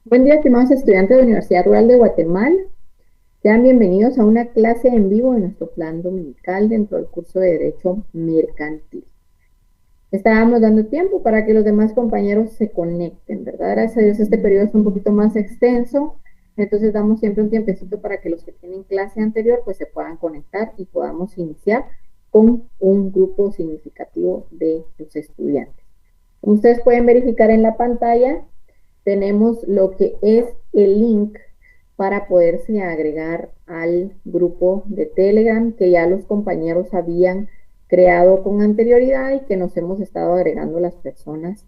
Buen día, estimados estudiantes de la Universidad Rural de Guatemala. Sean bienvenidos a una clase en vivo de nuestro plan dominical dentro del curso de Derecho Mercantil. Estábamos dando tiempo para que los demás compañeros se conecten, ¿verdad? Gracias a Dios este periodo es un poquito más extenso, entonces damos siempre un tiempecito para que los que tienen clase anterior pues se puedan conectar y podamos iniciar con un grupo significativo de los estudiantes. Como ustedes pueden verificar en la pantalla, tenemos lo que es el link para poderse agregar al grupo de Telegram que ya los compañeros habían creado con anterioridad y que nos hemos estado agregando las personas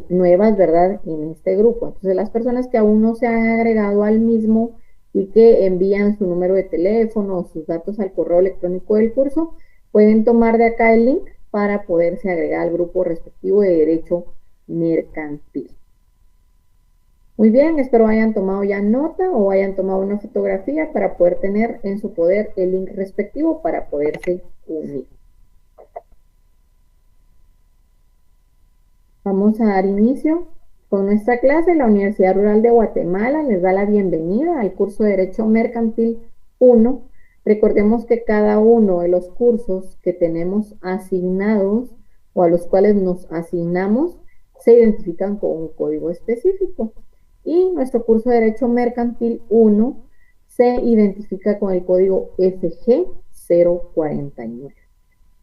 nuevas, ¿verdad? En este grupo. Entonces, las personas que aún no se han agregado al mismo y que envían su número de teléfono o sus datos al correo electrónico del curso, pueden tomar de acá el link para poderse agregar al grupo respectivo de Derecho Mercantil. Muy bien, espero hayan tomado ya nota o hayan tomado una fotografía para poder tener en su poder el link respectivo para poderse unir. Vamos a dar inicio con nuestra clase. La Universidad Rural de Guatemala les da la bienvenida al curso de Derecho Mercantil 1. Recordemos que cada uno de los cursos que tenemos asignados o a los cuales nos asignamos se identifican con un código específico. Y nuestro curso de Derecho Mercantil 1 se identifica con el código FG 049.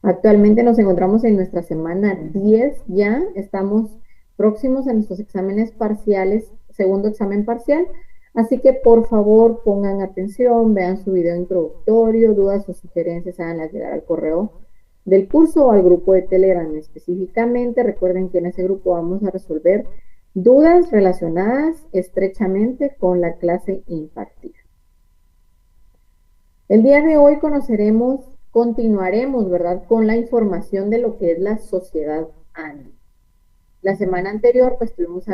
Actualmente nos encontramos en nuestra semana 10 ya, estamos próximos a nuestros exámenes parciales, segundo examen parcial, así que por favor pongan atención, vean su video introductorio, dudas o sugerencias, háganlas llegar al correo del curso o al grupo de Telegram específicamente. Recuerden que en ese grupo vamos a resolver dudas relacionadas estrechamente con la clase impartida. El día de hoy continuaremos, ¿verdad?, con la información de lo que es la sociedad anónima. La semana anterior, pues tuvimos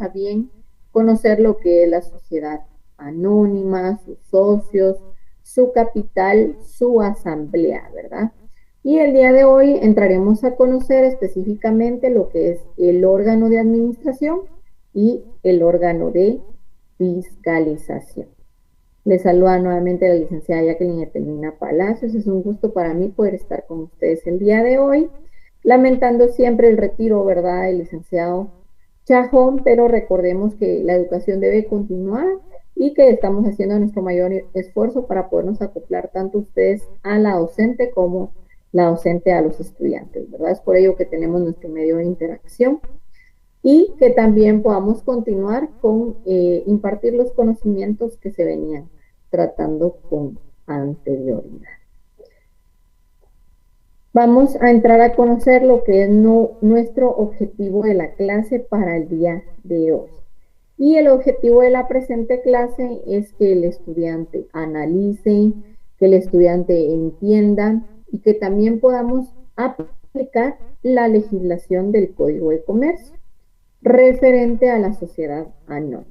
a bien conocer lo que es la sociedad anónima, sus socios, su capital, su asamblea, ¿verdad? Y el día de hoy entraremos a conocer específicamente lo que es el órgano de administración y el órgano de fiscalización. Les saluda nuevamente la licenciada Jacqueline Etelmina Palacios. Es un gusto para mí poder estar con ustedes el día de hoy, lamentando siempre el retiro, ¿verdad?, del licenciado Chajón, pero recordemos que la educación debe continuar y que estamos haciendo nuestro mayor esfuerzo para podernos acoplar tanto ustedes a la docente como la docente a los estudiantes, ¿verdad? Es por ello que tenemos nuestro medio de interacción y que también podamos continuar con impartir los conocimientos que se venían tratando con anterioridad. Vamos a entrar a conocer lo que es nuestro objetivo de la clase para el día de hoy. Y el objetivo de la presente clase es que el estudiante analice, que el estudiante entienda y que también podamos aplicar la legislación del Código de Comercio referente a la sociedad anónima,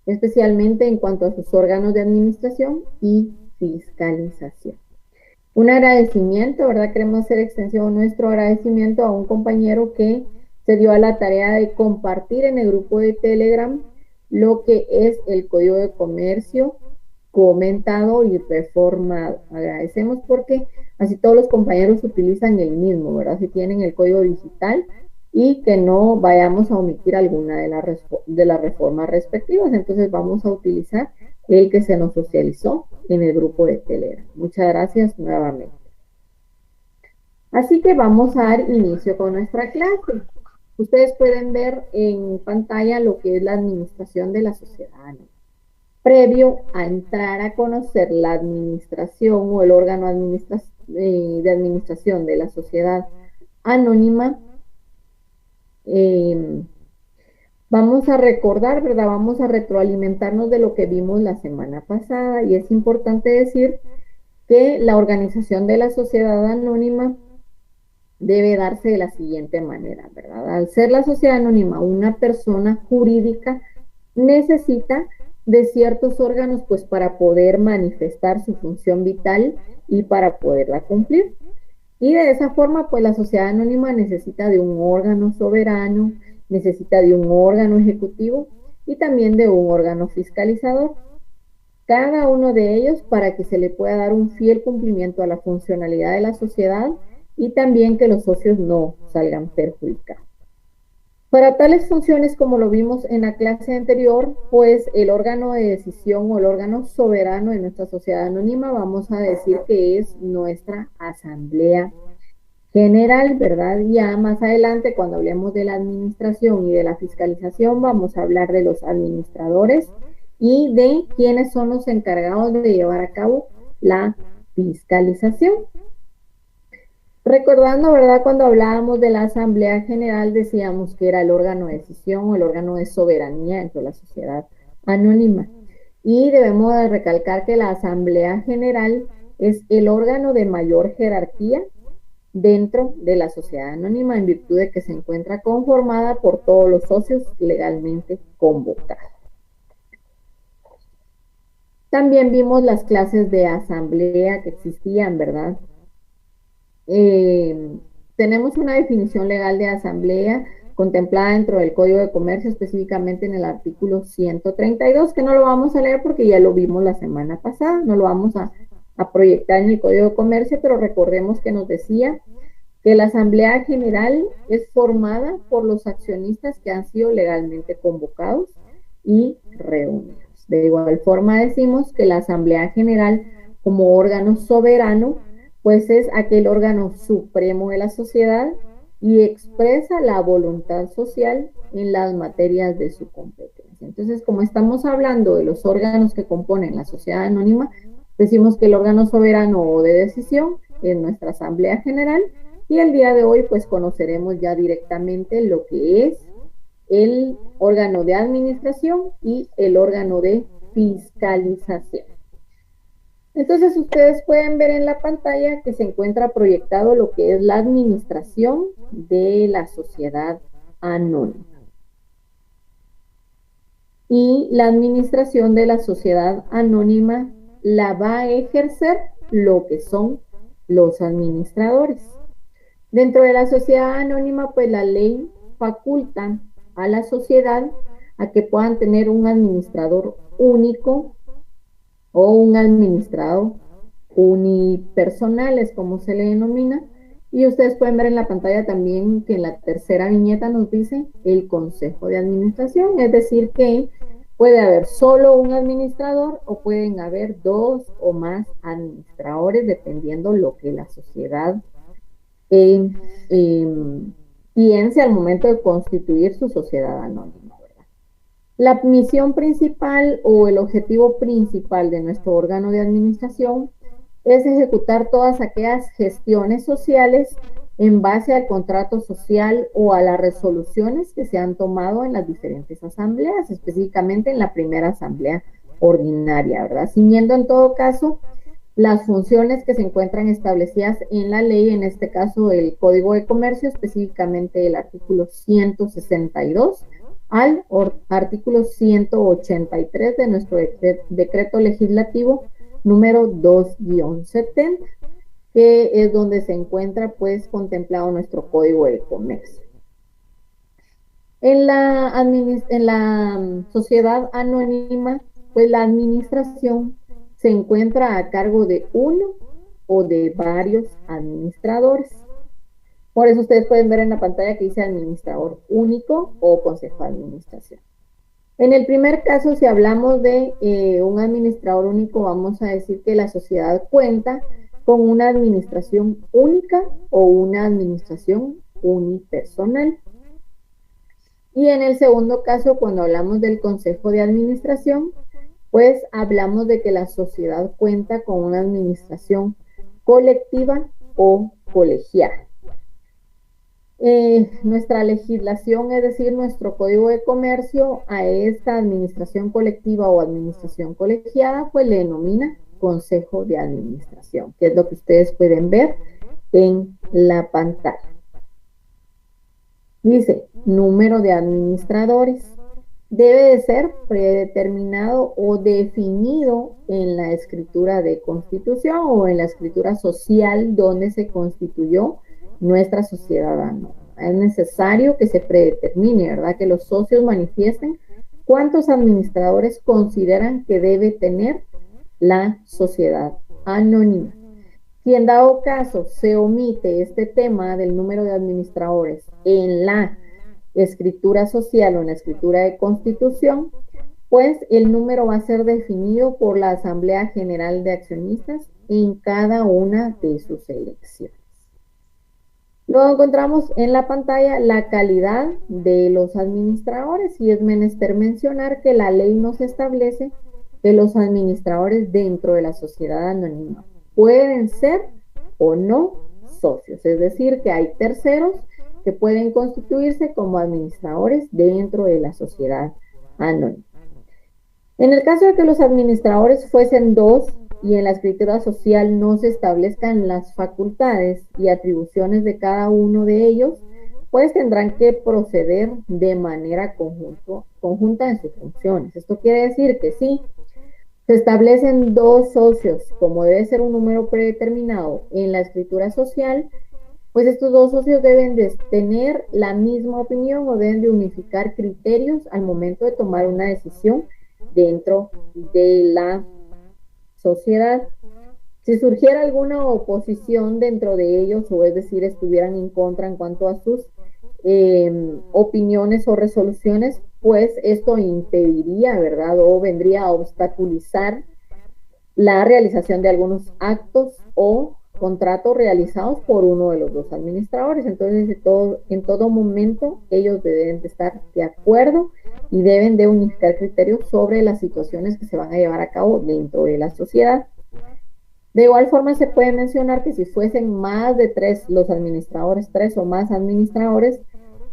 especialmente en cuanto a sus órganos de administración y fiscalización. Un agradecimiento, ¿verdad? Queremos hacer extensión nuestro agradecimiento a un compañero que se dio a la tarea de compartir en el grupo de Telegram lo que es el Código de Comercio comentado y reformado. Agradecemos porque así todos los compañeros utilizan el mismo, ¿verdad? Si tienen el código digital y que no vayamos a omitir alguna de las reformas respectivas. Entonces vamos a utilizar el que se nos socializó en el grupo de Telegram. Muchas gracias nuevamente. Así que vamos a dar inicio con nuestra clase. Ustedes pueden ver en pantalla lo que es la administración de la sociedad anónima. Previo a entrar a conocer la administración o el órgano de administración de la sociedad anónima, vamos a recordar, ¿verdad? Vamos a retroalimentarnos de lo que vimos la semana pasada, y es importante decir que la organización de la sociedad anónima debe darse de la siguiente manera, ¿verdad? Al ser la sociedad anónima una persona jurídica, necesita de ciertos órganos pues para poder manifestar su función vital y para poderla cumplir. Y de esa forma pues la sociedad anónima necesita de un órgano soberano, necesita de un órgano ejecutivo y también de un órgano fiscalizador. Cada uno de ellos para que se le pueda dar un fiel cumplimiento a la funcionalidad de la sociedad y también que los socios no salgan perjudicados. Para tales funciones, como lo vimos en la clase anterior, pues el órgano de decisión o el órgano soberano de nuestra sociedad anónima, vamos a decir que es nuestra asamblea general, ¿verdad? Ya más adelante, cuando hablemos de la administración y de la fiscalización, vamos a hablar de los administradores y de quiénes son los encargados de llevar a cabo la fiscalización. Recordando, ¿verdad? Cuando hablábamos de la Asamblea General, decíamos que era el órgano de decisión o el órgano de soberanía dentro de la sociedad anónima. Y debemos de recalcar que la Asamblea General es el órgano de mayor jerarquía dentro de la sociedad anónima, en virtud de que se encuentra conformada por todos los socios legalmente convocados. También vimos las clases de asamblea que existían, ¿verdad? Tenemos una definición legal de asamblea contemplada dentro del Código de Comercio, específicamente en el artículo 132, que no lo vamos a leer porque ya lo vimos la semana pasada, no lo vamos a proyectar en el Código de Comercio, pero recordemos que nos decía que la Asamblea General es formada por los accionistas que han sido legalmente convocados y reunidos. De igual forma decimos que la Asamblea General, como órgano soberano, pues es aquel órgano supremo de la sociedad y expresa la voluntad social en las materias de su competencia. Entonces, como estamos hablando de los órganos que componen la sociedad anónima, decimos que el órgano soberano o de decisión es nuestra Asamblea General, y el día de hoy pues conoceremos ya directamente lo que es el órgano de administración y el órgano de fiscalización. Entonces ustedes pueden ver en la pantalla que se encuentra proyectado lo que es la administración de la sociedad anónima. Y la administración de la sociedad anónima la va a ejercer lo que son los administradores. Dentro de la sociedad anónima, pues la ley faculta a la sociedad a que puedan tener un administrador único o un administrado unipersonal, es como se le denomina. Y ustedes pueden ver en la pantalla también que en la tercera viñeta nos dice el consejo de administración, es decir que puede haber solo un administrador o pueden haber dos o más administradores, dependiendo lo que la sociedad piense al momento de constituir su sociedad anónima, ¿verdad? La misión principal o el objetivo principal de nuestro órgano de administración es ejecutar todas aquellas gestiones sociales en base al contrato social o a las resoluciones que se han tomado en las diferentes asambleas, específicamente en la primera asamblea ordinaria, ¿verdad? Siguiendo en todo caso las funciones que se encuentran establecidas en la ley, en este caso el Código de Comercio, específicamente el artículo 162 al artículo 183 de nuestro decreto legislativo número 2-70, que es donde se encuentra pues contemplado nuestro Código de Comercio. En la sociedad anónima, pues la administración se encuentra a cargo de uno o de varios administradores. Por eso ustedes pueden ver en la pantalla que dice administrador único o consejo de administración. En el primer caso, si hablamos de un administrador único, vamos a decir que la sociedad cuenta con una administración única o una administración unipersonal. Y en el segundo caso, cuando hablamos del consejo de administración, pues hablamos de que la sociedad cuenta con una administración colectiva o colegiada. Nuestra legislación, es decir, nuestro Código de Comercio, a esta administración colectiva o administración colegiada, pues le denomina consejo de administración, que es lo que ustedes pueden ver en la pantalla. Dice, número de administradores. Debe de ser predeterminado o definido en la escritura de constitución o en la escritura social donde se constituyó nuestra sociedad anónima. Es necesario que se predetermine, ¿verdad? Que los socios manifiesten ¿Cuántos administradores consideran que debe tener la sociedad anónima? Si en dado caso se omite este tema del número de administradores en la escritura social o en la escritura de constitución, pues el número va a ser definido por la Asamblea General de Accionistas en cada una de sus elecciones. Luego encontramos en la pantalla la calidad de los administradores y es menester mencionar que la ley nos establece que los administradores dentro de la sociedad anónima pueden ser o no socios, es decir, que hay terceros que pueden constituirse como administradores dentro de la sociedad anónima. En el caso de que los administradores fuesen dos y en la escritura social no se establezcan las facultades y atribuciones de cada uno de ellos, pues tendrán que proceder de manera conjunta en sus funciones. Esto quiere decir que sí, se establecen dos socios, como debe ser un número predeterminado en la escritura social, pues estos dos socios deben de tener la misma opinión o deben de unificar criterios al momento de tomar una decisión dentro de la sociedad. Si surgiera alguna oposición dentro de ellos, o es decir, estuvieran en contra en cuanto a sus opiniones o resoluciones, pues esto impediría, ¿verdad? O vendría a obstaculizar la realización de algunos actos o contratos realizados por uno de los dos administradores. Entonces, en todo momento, ellos deben de estar de acuerdo y deben de unificar criterios sobre las situaciones que se van a llevar a cabo dentro de la sociedad. De igual forma, se puede mencionar que si fuesen más de tres los administradores, tres o más administradores,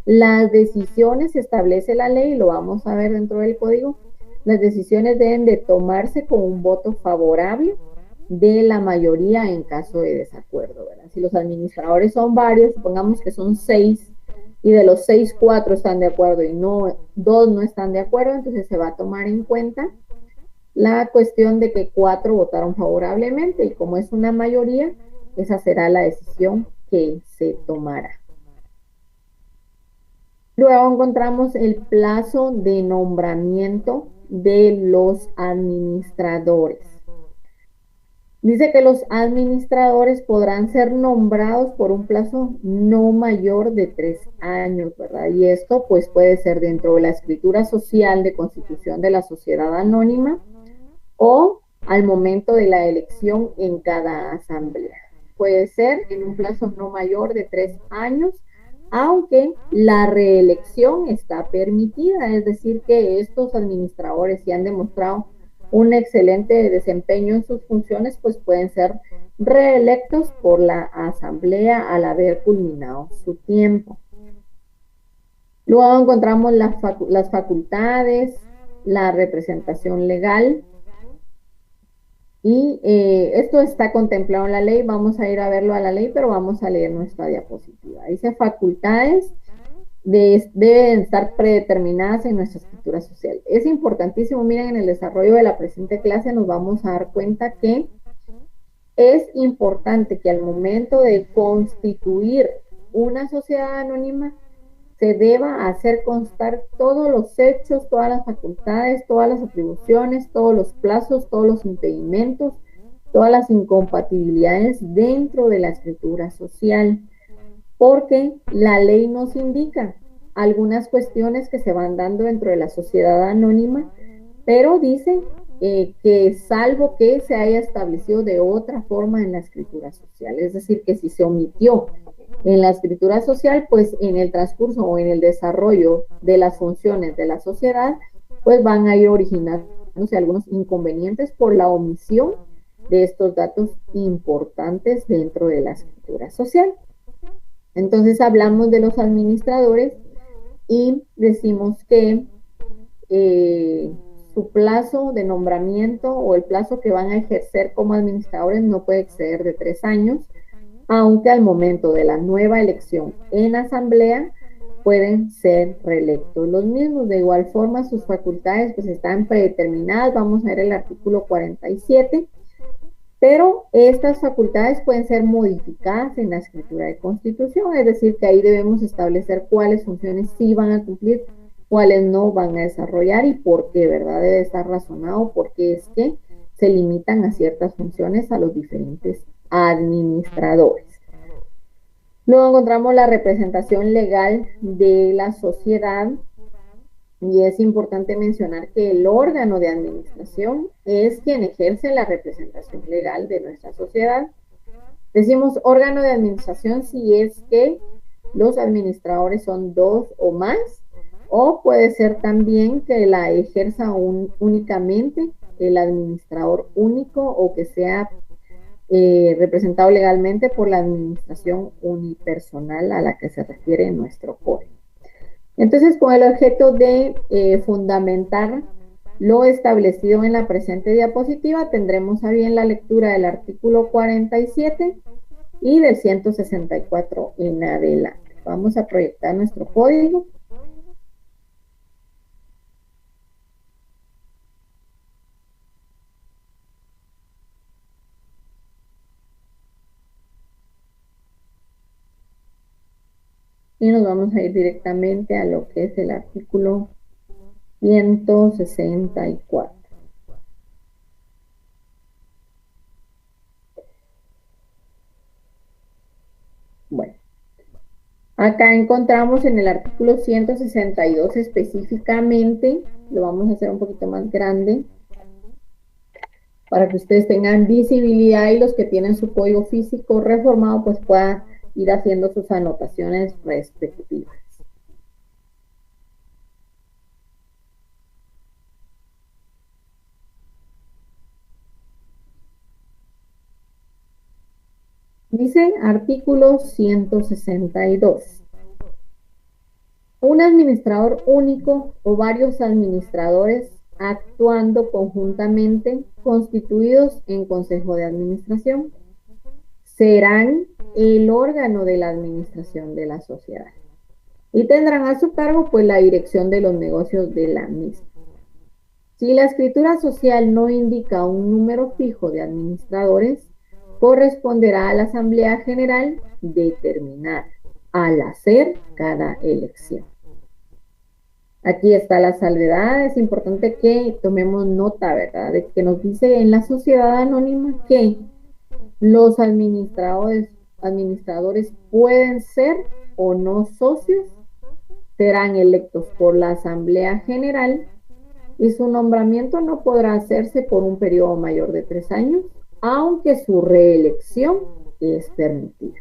las decisiones, establece la ley, lo vamos a ver dentro del código, las decisiones deben de tomarse con un voto favorable de la mayoría en caso de desacuerdo, ¿verdad? Si los administradores son varios, supongamos que son 6, y de los 6, 4 están de acuerdo y 2 no están de acuerdo, entonces se va a tomar en cuenta la cuestión de que 4 votaron favorablemente y como es una mayoría, esa será la decisión que se tomará. Luego encontramos el plazo de nombramiento de los administradores. Dice que los administradores podrán ser nombrados por un plazo no mayor de 3 años, ¿verdad? Y esto pues puede ser dentro de la escritura social de constitución de la sociedad anónima o al momento de la elección en cada asamblea. Puede ser en un plazo no mayor de 3 años, aunque la reelección está permitida, es decir, que estos administradores, si han demostrado un excelente desempeño en sus funciones, pues pueden ser reelectos por la asamblea al haber culminado su tiempo. Luego encontramos las facultades, la representación legal, y esto está contemplado en la ley. Vamos a ir a verlo a la ley, pero vamos a leer nuestra diapositiva. Dice: facultades deben estar predeterminadas en nuestra escritura social. Es importantísimo, miren, en el desarrollo de la presente clase nos vamos a dar cuenta que es importante que al momento de constituir una sociedad anónima se deba hacer constar todos los hechos, todas las facultades, todas las atribuciones, todos los plazos, todos los impedimentos, todas las incompatibilidades dentro de la escritura social, porque la ley nos indica algunas cuestiones que se van dando dentro de la sociedad anónima, pero dice que salvo que se haya establecido de otra forma en la escritura social, es decir, que si se omitió en la escritura social, pues en el transcurso o en el desarrollo de las funciones de la sociedad, pues van a ir originándose algunos inconvenientes por la omisión de estos datos importantes dentro de la escritura social. Entonces hablamos de los administradores y decimos que su plazo de nombramiento o el plazo que van a ejercer como administradores no puede exceder de 3 años, aunque al momento de la nueva elección en asamblea pueden ser reelectos los mismos. De igual forma, sus facultades pues están predeterminadas. Vamos a ver el artículo 47, pero estas facultades pueden ser modificadas en la escritura de constitución, es decir, que ahí debemos establecer cuáles funciones sí van a cumplir cuáles no van a desarrollar y por qué, ¿verdad? Debe estar razonado porque es que se limitan a ciertas funciones a los diferentes administradores. Luego encontramos la representación legal de la sociedad y es importante mencionar que el órgano de administración es quien ejerce la representación legal de nuestra sociedad. Decimos órgano de administración si es que los administradores son dos o más, o puede ser también que la ejerza únicamente el administrador único o que sea representado legalmente por la administración unipersonal a la que se refiere nuestro código. Entonces, con el objeto de fundamentar lo establecido en la presente diapositiva, tendremos a bien la lectura del artículo 47 y del 164 en adelante. Vamos a proyectar nuestro código. Y nos vamos a ir directamente a lo que es el artículo 164. Bueno, acá encontramos en el artículo 162 específicamente, lo vamos a hacer un poquito más grande, para que ustedes tengan visibilidad y los que tienen su código físico reformado pues puedan ir haciendo sus anotaciones respectivas. Dice artículo 162. Un administrador único o varios administradores actuando conjuntamente, constituidos en consejo de administración, serán el órgano de la administración de la sociedad y tendrán a su cargo pues la dirección de los negocios de la misma. Si la escritura social no indica un número fijo de administradores, corresponderá a la Asamblea General determinar al hacer cada elección. Aquí está la salvedad, es importante que tomemos nota, ¿verdad? De que nos dice en la sociedad anónima que los administradores pueden ser o no socios, serán electos por la Asamblea General y su nombramiento no podrá hacerse por un periodo mayor de 3 años, aunque su reelección es permitida.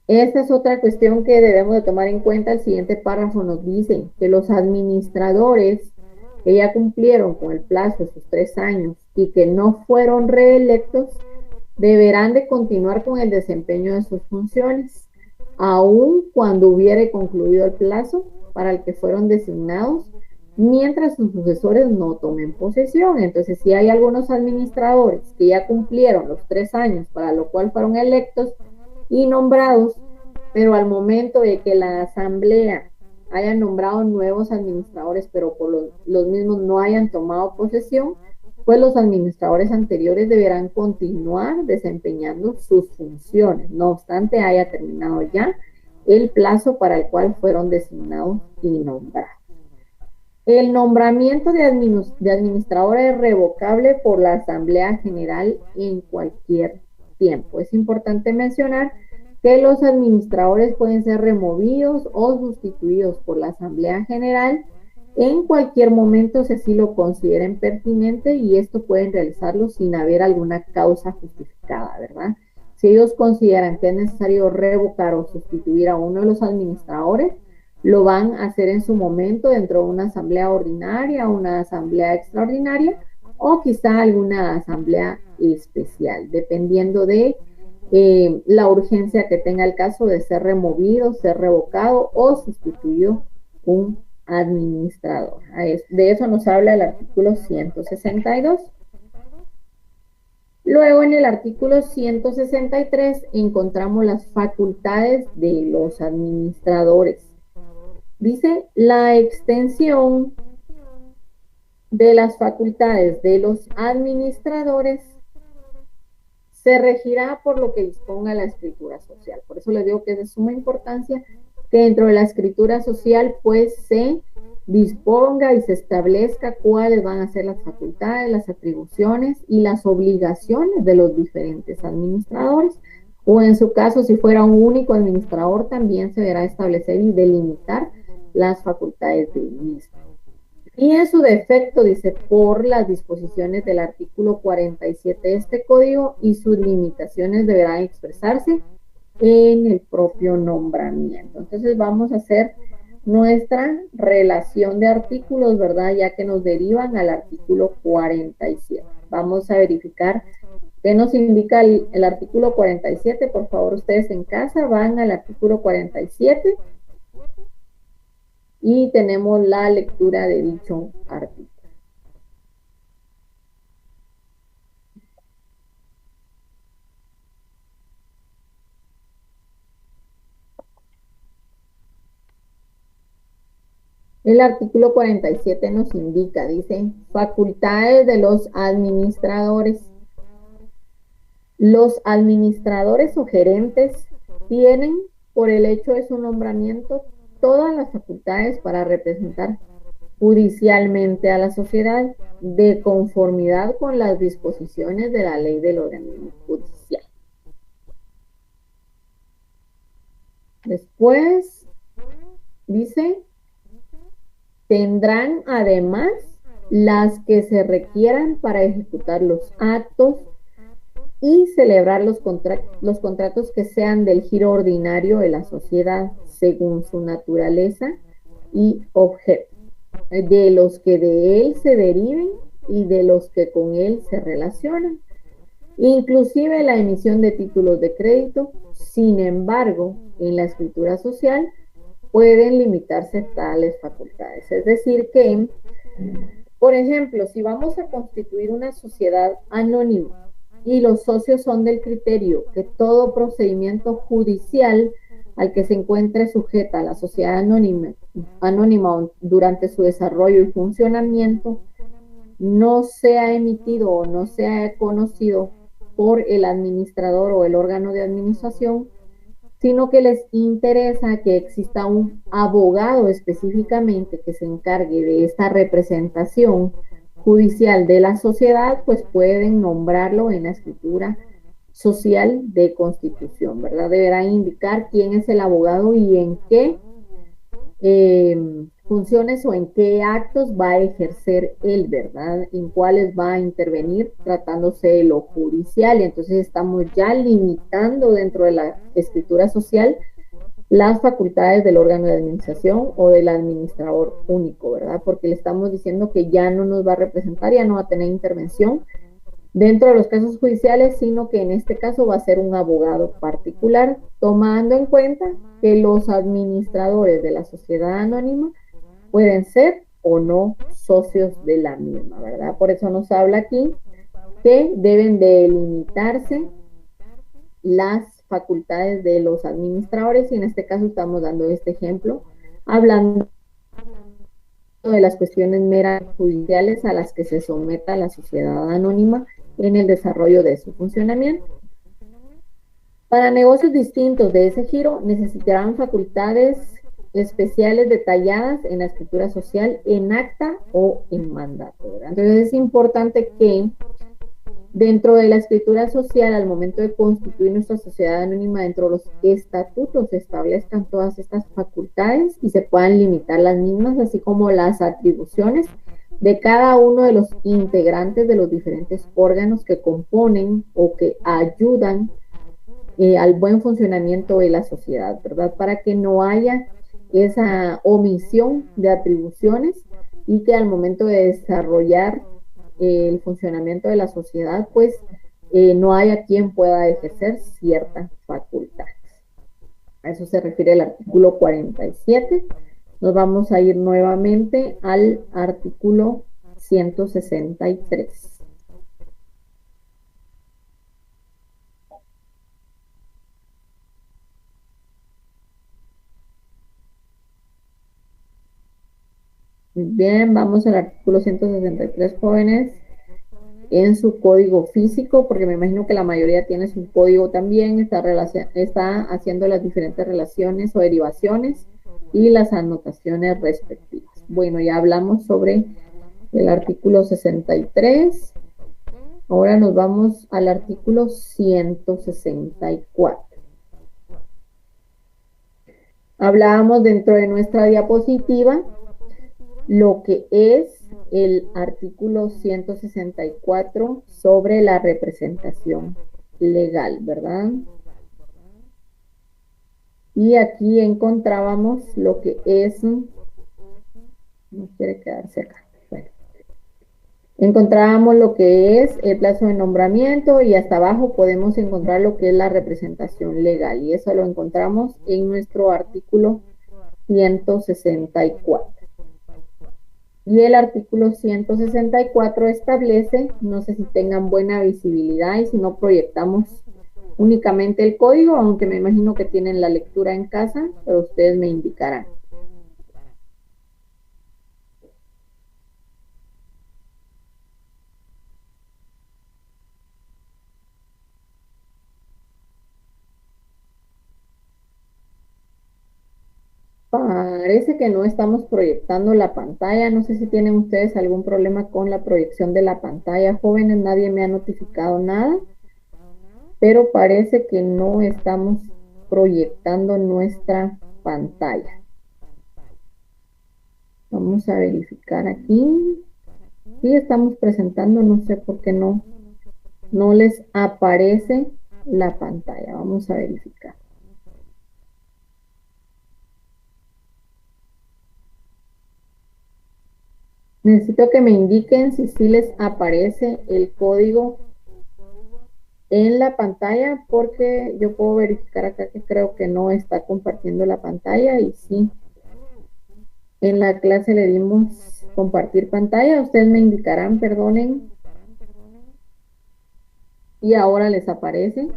Esta es otra cuestión que debemos de tomar en cuenta. El siguiente párrafo nos dice que los administradores que ya cumplieron con el plazo de sus 3 años y que no fueron reelectos, deberán de continuar con el desempeño de sus funciones, aun cuando hubiere concluido el plazo para el que fueron designados, mientras sus sucesores no tomen posesión. Entonces, si hay algunos administradores que ya cumplieron los 3 años para lo cual fueron electos y nombrados, pero al momento de que la asamblea haya nombrado nuevos administradores, pero por los mismos no hayan tomado posesión, pues los administradores anteriores deberán continuar desempeñando sus funciones, no obstante haya terminado ya el plazo para el cual fueron designados y nombrados. El nombramiento de administrador es revocable por la Asamblea General en cualquier tiempo. Es importante mencionar que los administradores pueden ser removidos o sustituidos por la Asamblea General en cualquier momento si así lo consideren pertinente, y esto pueden realizarlo sin haber alguna causa justificada, ¿verdad? Si ellos consideran que es necesario revocar o sustituir a uno de los administradores, lo van a hacer en su momento dentro de una asamblea ordinaria, una asamblea extraordinaria o quizá alguna asamblea especial, dependiendo de la urgencia que tenga el caso de ser removido, ser revocado o sustituido un administrador. De eso nos habla el artículo 162. Luego en el artículo 163 encontramos las facultades de los administradores. Dice, la extensión de las facultades de los administradores se regirá por lo que disponga la escritura social. Por eso les digo que es de suma importancia que dentro de la escritura social pues se disponga y se establezca cuáles van a ser las facultades, las atribuciones y las obligaciones de los diferentes administradores, o en su caso, si fuera un único administrador, también se deberá establecer y delimitar las facultades del mismo. Y en su defecto, dice, por las disposiciones del artículo 47 de este código y sus limitaciones deberán expresarse en el propio nombramiento. Entonces vamos a hacer nuestra relación de artículos, ¿verdad? Ya que nos derivan al artículo 47. Vamos a verificar qué nos indica el artículo 47. Por favor, ustedes en casa van al artículo 47 y tenemos la lectura de dicho artículo. El artículo 47 nos indica, dice, facultades de los administradores. Los administradores o gerentes tienen, por el hecho de su nombramiento, todas las facultades para representar judicialmente a la sociedad de conformidad con las disposiciones de la ley del organismo judicial. Después dice, tendrán además las que se requieran para ejecutar los actos y celebrar los contratos que sean del giro ordinario de la sociedad según su naturaleza y objeto, de los que de él se deriven y de los que con él se relacionan, inclusive la emisión de títulos de crédito. Sin embargo, en la escritura social pueden limitarse tales facultades. Es decir que, por ejemplo, si vamos a constituir una sociedad anónima y los socios son del criterio que todo procedimiento judicial al que se encuentre sujeta la sociedad anónima durante su desarrollo y funcionamiento no sea emitido o no sea conocido por el administrador o el órgano de administración, sino que les interesa que exista un abogado específicamente que se encargue de esta representación judicial de la sociedad, pues pueden nombrarlo en la escritura social de constitución, ¿verdad? Deberán indicar quién es el abogado y en qué funciones o en qué actos va a ejercer él, ¿verdad? En cuáles va a intervenir tratándose de lo judicial. Y entonces estamos ya limitando dentro de la escritura social las facultades del órgano de administración o del administrador único, ¿verdad? Porque le estamos diciendo que ya no nos va a representar, ya no va a tener intervención dentro de los casos judiciales, sino que en este caso va a ser un abogado particular, tomando en cuenta que los administradores de la sociedad anónima pueden ser o no socios de la misma, ¿verdad? Por eso nos habla aquí que deben delimitarse las facultades de los administradores, y en este caso estamos dando este ejemplo, hablando de las cuestiones meras judiciales a las que se someta la sociedad anónima en el desarrollo de su funcionamiento. Para negocios distintos de ese giro necesitarán facultades especiales detalladas en la escritura social, en acta o en mandato, ¿verdad? Entonces es importante que dentro de la escritura social, al momento de constituir nuestra sociedad anónima, dentro de los estatutos se establezcan todas estas facultades y se puedan limitar las mismas, así como las atribuciones de cada uno de los integrantes de los diferentes órganos que componen o que ayudan al buen funcionamiento de la sociedad, ¿verdad? Para que no haya esa omisión de atribuciones y que al momento de desarrollar el funcionamiento de la sociedad, pues no haya quien pueda ejercer ciertas facultades. A eso se refiere el artículo 47. Nos vamos a ir nuevamente al artículo 163. Bien, vamos al artículo 163, jóvenes. en su código físico, porque me imagino que la mayoría tiene su código también, está haciendo las diferentes relaciones o derivaciones y las anotaciones respectivas. Bueno, ya hablamos sobre el artículo 63. Ahora nos vamos al artículo 164. Hablábamos dentro de nuestra diapositiva lo que es el artículo 164 sobre la representación legal, ¿verdad? Y aquí encontrábamos lo que es, no quiere quedarse acá. Bueno, encontrábamos lo que es el plazo de nombramiento y hasta abajo podemos encontrar lo que es la representación legal y eso lo encontramos en nuestro artículo 164. Y el artículo 164 establece, no sé si tengan buena visibilidad y si no proyectamos únicamente el código, aunque me imagino que tienen la lectura en casa, pero ustedes me indicarán. Parece que no estamos proyectando la pantalla. No sé si tienen ustedes algún problema con la proyección de la pantalla, jóvenes. Nadie me ha notificado nada, pero parece que no estamos proyectando nuestra pantalla. Vamos a verificar aquí. Sí estamos presentando, no sé por qué no les aparece la pantalla. Vamos a verificar. Necesito que me indiquen si sí les aparece el código en la pantalla, porque yo puedo verificar acá que creo que no está compartiendo la pantalla y sí. En la clase le dimos compartir pantalla. Ustedes me indicarán, perdonen. Y ahora les aparece.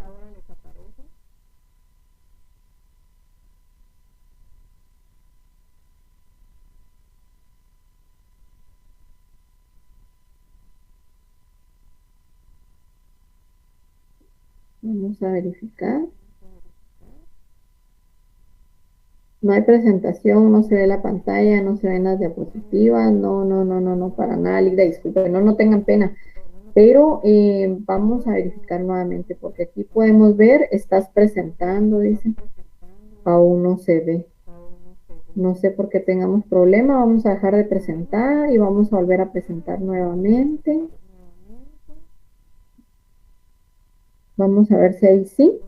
Vamos a verificar. No hay presentación, no se ve la pantalla, no se ven las diapositivas, no, para nada, Lidia, disculpen, no tengan pena. Pero vamos a verificar nuevamente, porque aquí podemos ver, estás presentando, dice, aún no se ve. No sé por qué tengamos problema, vamos a dejar de presentar y vamos a volver a presentar nuevamente. Vamos a ver si ahí sí.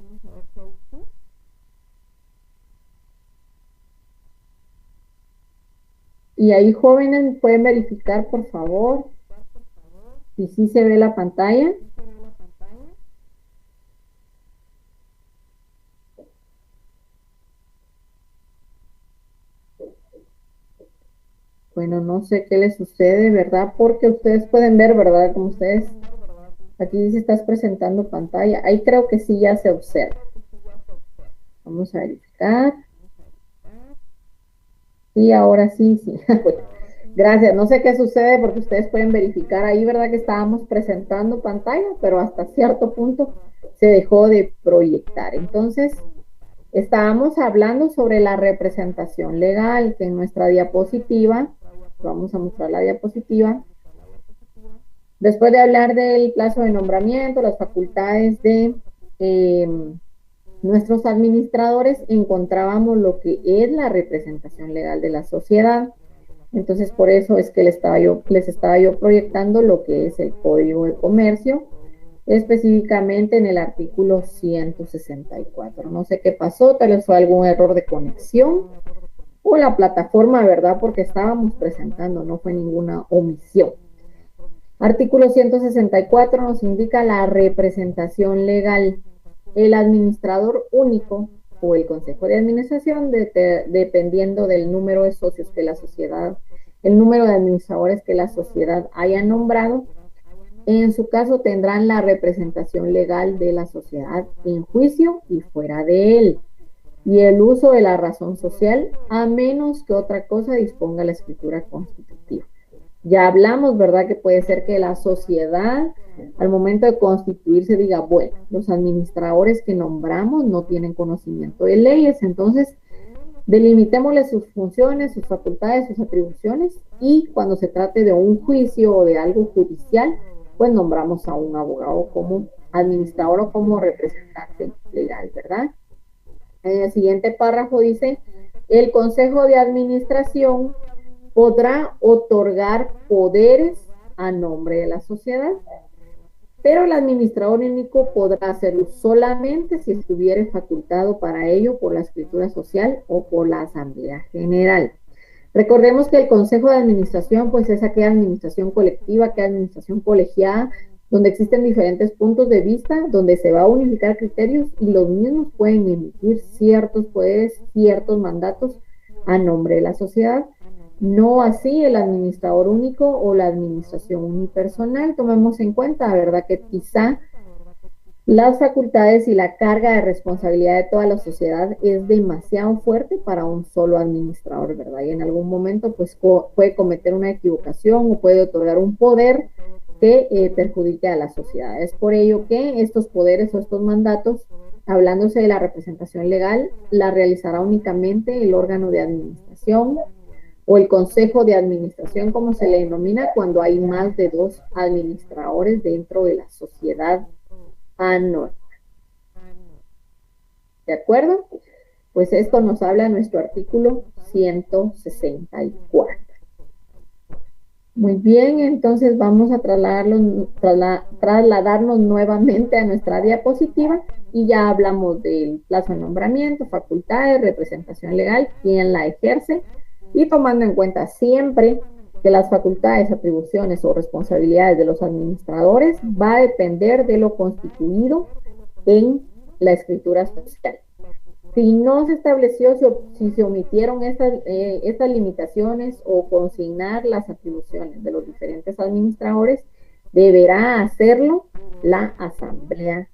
Y ahí, jóvenes, pueden verificar, por favor, si sí se ve la pantalla. Bueno, no sé qué les sucede, ¿verdad? Porque ustedes pueden ver, ¿verdad? Como ustedes, aquí dice, estás presentando pantalla. Ahí creo que sí ya se observa. Vamos a verificar. Sí, ahora sí, sí. Gracias. No sé qué sucede porque ustedes pueden verificar ahí, ¿verdad? Que estábamos presentando pantalla, pero hasta cierto punto se dejó de proyectar. Entonces, estábamos hablando sobre la representación legal, que en nuestra diapositiva, vamos a mostrar la diapositiva, después de hablar del plazo de nombramiento, las facultades de nuestros administradores, encontrábamos lo que es la representación legal de la sociedad. Entonces, por eso es que les estaba yo proyectando lo que es el Código de Comercio, específicamente en el artículo 164. No sé qué pasó, tal vez fue algún error de conexión o la plataforma, ¿verdad? Porque estábamos presentando, no fue ninguna omisión. Artículo 164 nos indica la representación legal. El administrador único o el consejo de administración, dependiendo del número de socios que la sociedad, el número de administradores que la sociedad haya nombrado, en su caso tendrán la representación legal de la sociedad en juicio y fuera de él, y el uso de la razón social, a menos que otra cosa disponga la escritura constitutiva. Ya hablamos, ¿verdad? Que puede ser que la sociedad al momento de constituirse diga, bueno, los administradores que nombramos no tienen conocimiento de leyes, entonces delimitémosle sus funciones, sus facultades, sus atribuciones y cuando se trate de un juicio o de algo judicial, pues nombramos a un abogado como administrador o como representante legal, ¿verdad? En el siguiente párrafo dice, el Consejo de Administración podrá otorgar poderes a nombre de la sociedad, pero el administrador único podrá hacerlo solamente si estuviere facultado para ello por la escritura social o por la asamblea general. Recordemos que el consejo de administración pues es aquella administración colectiva, aquella administración colegiada, donde existen diferentes puntos de vista, donde se va a unificar criterios y los mismos pueden emitir ciertos poderes, ciertos mandatos a nombre de la sociedad. No así el administrador único o la administración unipersonal. Tomemos en cuenta, ¿verdad? Que quizá las facultades y la carga de responsabilidad de toda la sociedad es demasiado fuerte para un solo administrador, ¿verdad? Y en algún momento pues puede cometer una equivocación o puede otorgar un poder que perjudique a la sociedad. Es por ello que estos poderes o estos mandatos, hablándose de la representación legal, la realizará únicamente el órgano de administración o el consejo de administración, como se le denomina, cuando hay más de 2 administradores dentro de la sociedad anónima. ¿De acuerdo? Pues esto nos habla nuestro artículo 164. Muy bien, entonces vamos a trasladarnos nuevamente a nuestra diapositiva y ya hablamos del plazo de nombramiento, facultades, representación legal, quién la ejerce y tomando en cuenta siempre que las facultades, atribuciones o responsabilidades de los administradores va a depender de lo constituido en la escritura social. Si no se estableció, si se omitieron estas limitaciones o consignar las atribuciones de los diferentes administradores, deberá hacerlo la Asamblea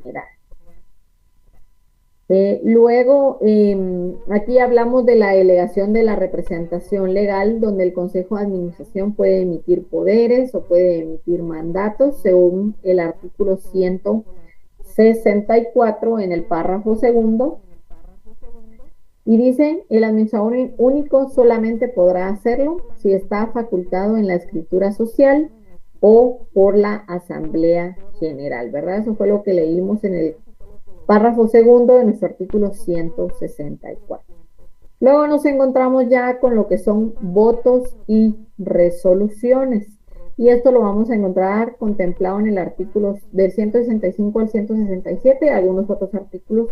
General. Luego, aquí hablamos de la delegación de la representación legal, donde el Consejo de Administración puede emitir poderes o puede emitir mandatos según el artículo 164 en el párrafo segundo. Y dice, el administrador único solamente podrá hacerlo si está facultado en la escritura social o por la Asamblea General, ¿verdad? Eso fue lo que leímos en el párrafo segundo de nuestro artículo 164. Luego nos encontramos ya con lo que son votos y resoluciones. Y esto lo vamos a encontrar contemplado en el artículo del 165 al 167 y algunos otros artículos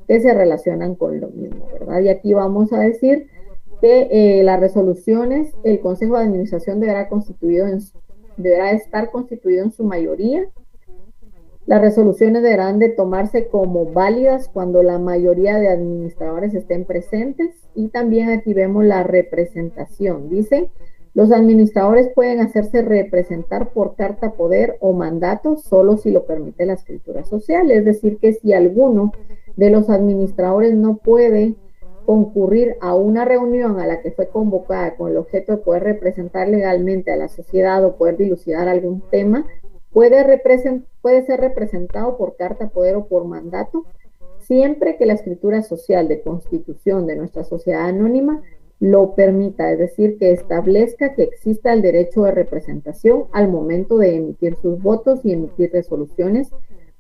que se relacionan con lo mismo, ¿verdad? Y aquí vamos a decir que las resoluciones, el Consejo de Administración deberá estar constituido en su mayoría. Las resoluciones deberán de tomarse como válidas cuando la mayoría de administradores estén presentes y también aquí vemos la representación. Dice, los administradores pueden hacerse representar por carta, poder o mandato solo si lo permite la escritura social, es decir, que si alguno de los administradores no puede concurrir a una reunión a la que fue convocada con el objeto de poder representar legalmente a la sociedad o poder dilucidar algún tema, puede ser representado por carta, poder o por mandato, siempre que la escritura social de constitución de nuestra sociedad anónima lo permita, es decir, que establezca que exista el derecho de representación al momento de emitir sus votos y emitir resoluciones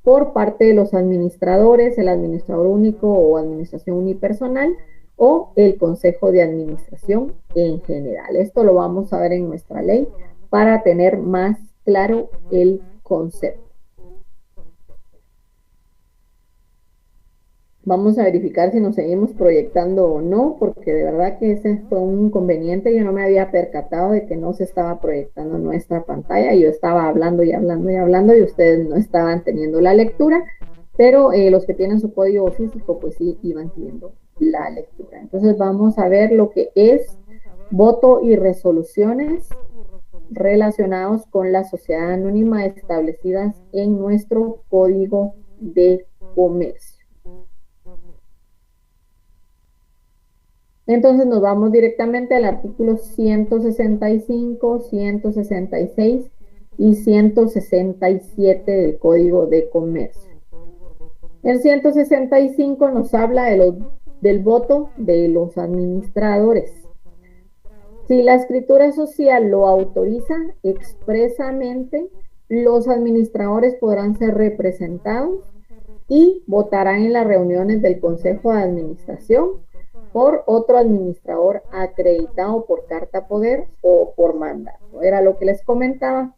por parte de los administradores, el administrador único o administración unipersonal o el consejo de administración en general. Esto lo vamos a ver en nuestra ley para tener más claro el concepto. Vamos a verificar si nos seguimos proyectando o no, porque de verdad que ese fue un inconveniente. Yo no me había percatado de que no se estaba proyectando nuestra pantalla. Yo estaba hablando y hablando y hablando y ustedes no estaban teniendo la lectura, pero los que tienen su código físico pues sí iban teniendo la lectura. Entonces vamos a ver lo que es voto y resoluciones relacionados con la sociedad anónima establecidas en nuestro Código de Comercio. Entonces nos vamos directamente al artículo 165, 166 y 167 del Código de Comercio. El 165 nos habla del voto de los administradores. Si la escritura social lo autoriza expresamente, los administradores podrán ser representados y votarán en las reuniones del Consejo de Administración por otro administrador acreditado por carta poder o por mandato. Era lo que les comentaba.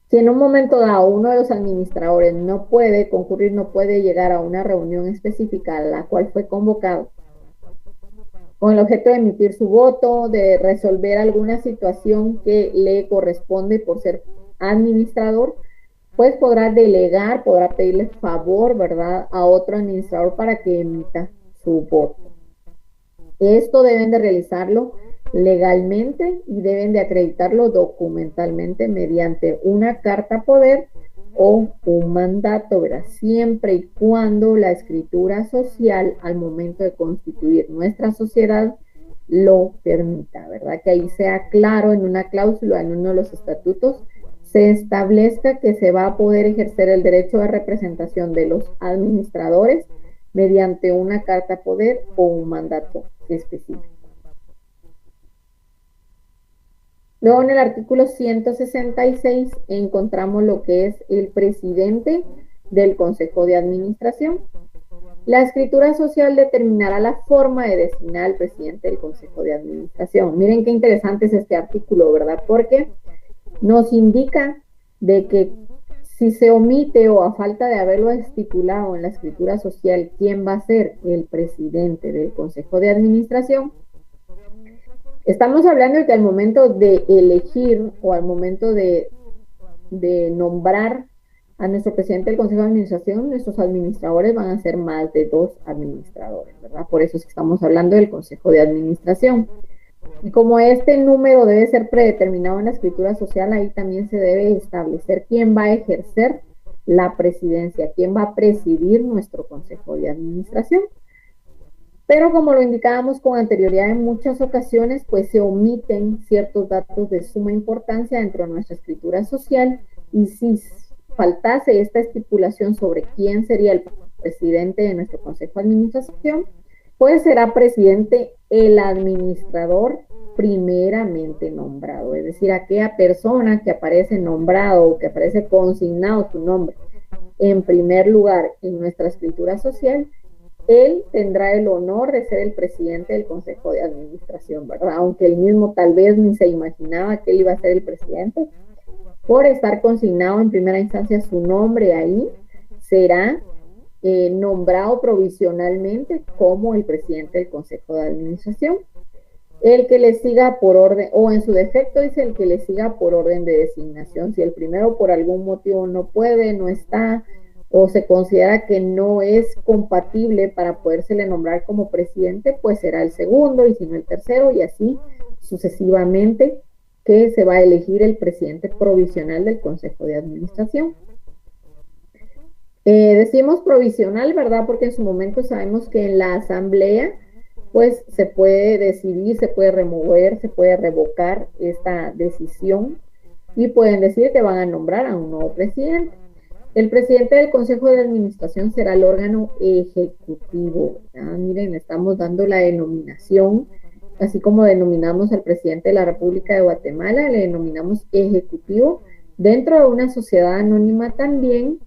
Si en un momento dado uno de los administradores no puede concurrir, no puede llegar a una reunión específica a la cual fue convocado, con el objeto de emitir su voto, de resolver alguna situación que le corresponde por ser administrador, pues podrá delegar, podrá pedirle favor, ¿verdad?, a otro administrador para que emita su voto. Esto deben de realizarlo legalmente y deben de acreditarlo documentalmente mediante una carta poder o un mandato, ¿verdad? Siempre y cuando la escritura social al momento de constituir nuestra sociedad lo permita, ¿verdad? Que ahí sea claro en una cláusula, en uno de los estatutos, se establezca que se va a poder ejercer el derecho de representación de los administradores mediante una carta poder o un mandato específico. Luego en el artículo 166 encontramos lo que es el presidente del Consejo de Administración. La escritura social determinará la forma de designar al presidente del Consejo de Administración. Miren qué interesante es este artículo, ¿verdad? Porque nos indica de que si se omite o a falta de haberlo estipulado en la escritura social quién va a ser el presidente del Consejo de Administración, estamos hablando de que al momento de elegir o al momento de nombrar a nuestro presidente del Consejo de Administración, nuestros administradores van a ser más de 2 administradores, ¿verdad? Por eso es que estamos hablando del Consejo de Administración. Y como este número debe ser predeterminado en la escritura social, ahí también se debe establecer quién va a ejercer la presidencia, quién va a presidir nuestro Consejo de Administración. Pero como lo indicábamos con anterioridad en muchas ocasiones, pues se omiten ciertos datos de suma importancia dentro de nuestra escritura social, y si faltase esta estipulación sobre quién sería el presidente de nuestro Consejo de Administración, pues será presidente el administrador primeramente nombrado, es decir, aquella persona que aparece nombrado o que aparece consignado su nombre en primer lugar en nuestra escritura social, él tendrá el honor de ser el presidente del Consejo de Administración, ¿verdad? Aunque él mismo tal vez ni se imaginaba que él iba a ser el presidente, por estar consignado en primera instancia su nombre ahí, será nombrado provisionalmente como el presidente del Consejo de Administración. El que le siga por orden, o en su defecto dice el que le siga por orden de designación. Si el primero por algún motivo no puede, no está, o se considera que no es compatible para podérsele nombrar como presidente, pues será el segundo, y si no el tercero, y así sucesivamente, que se va a elegir el presidente provisional del Consejo de Administración. Decimos provisional, ¿verdad? Porque en su momento sabemos que en la asamblea pues se puede decidir, se puede remover, se puede revocar esta decisión y pueden decir que van a nombrar a un nuevo presidente. El presidente del Consejo de Administración será el órgano ejecutivo, ¿verdad? Miren, estamos dando la denominación, así como denominamos al presidente de la República de Guatemala, le denominamos ejecutivo. Dentro de una sociedad anónima también,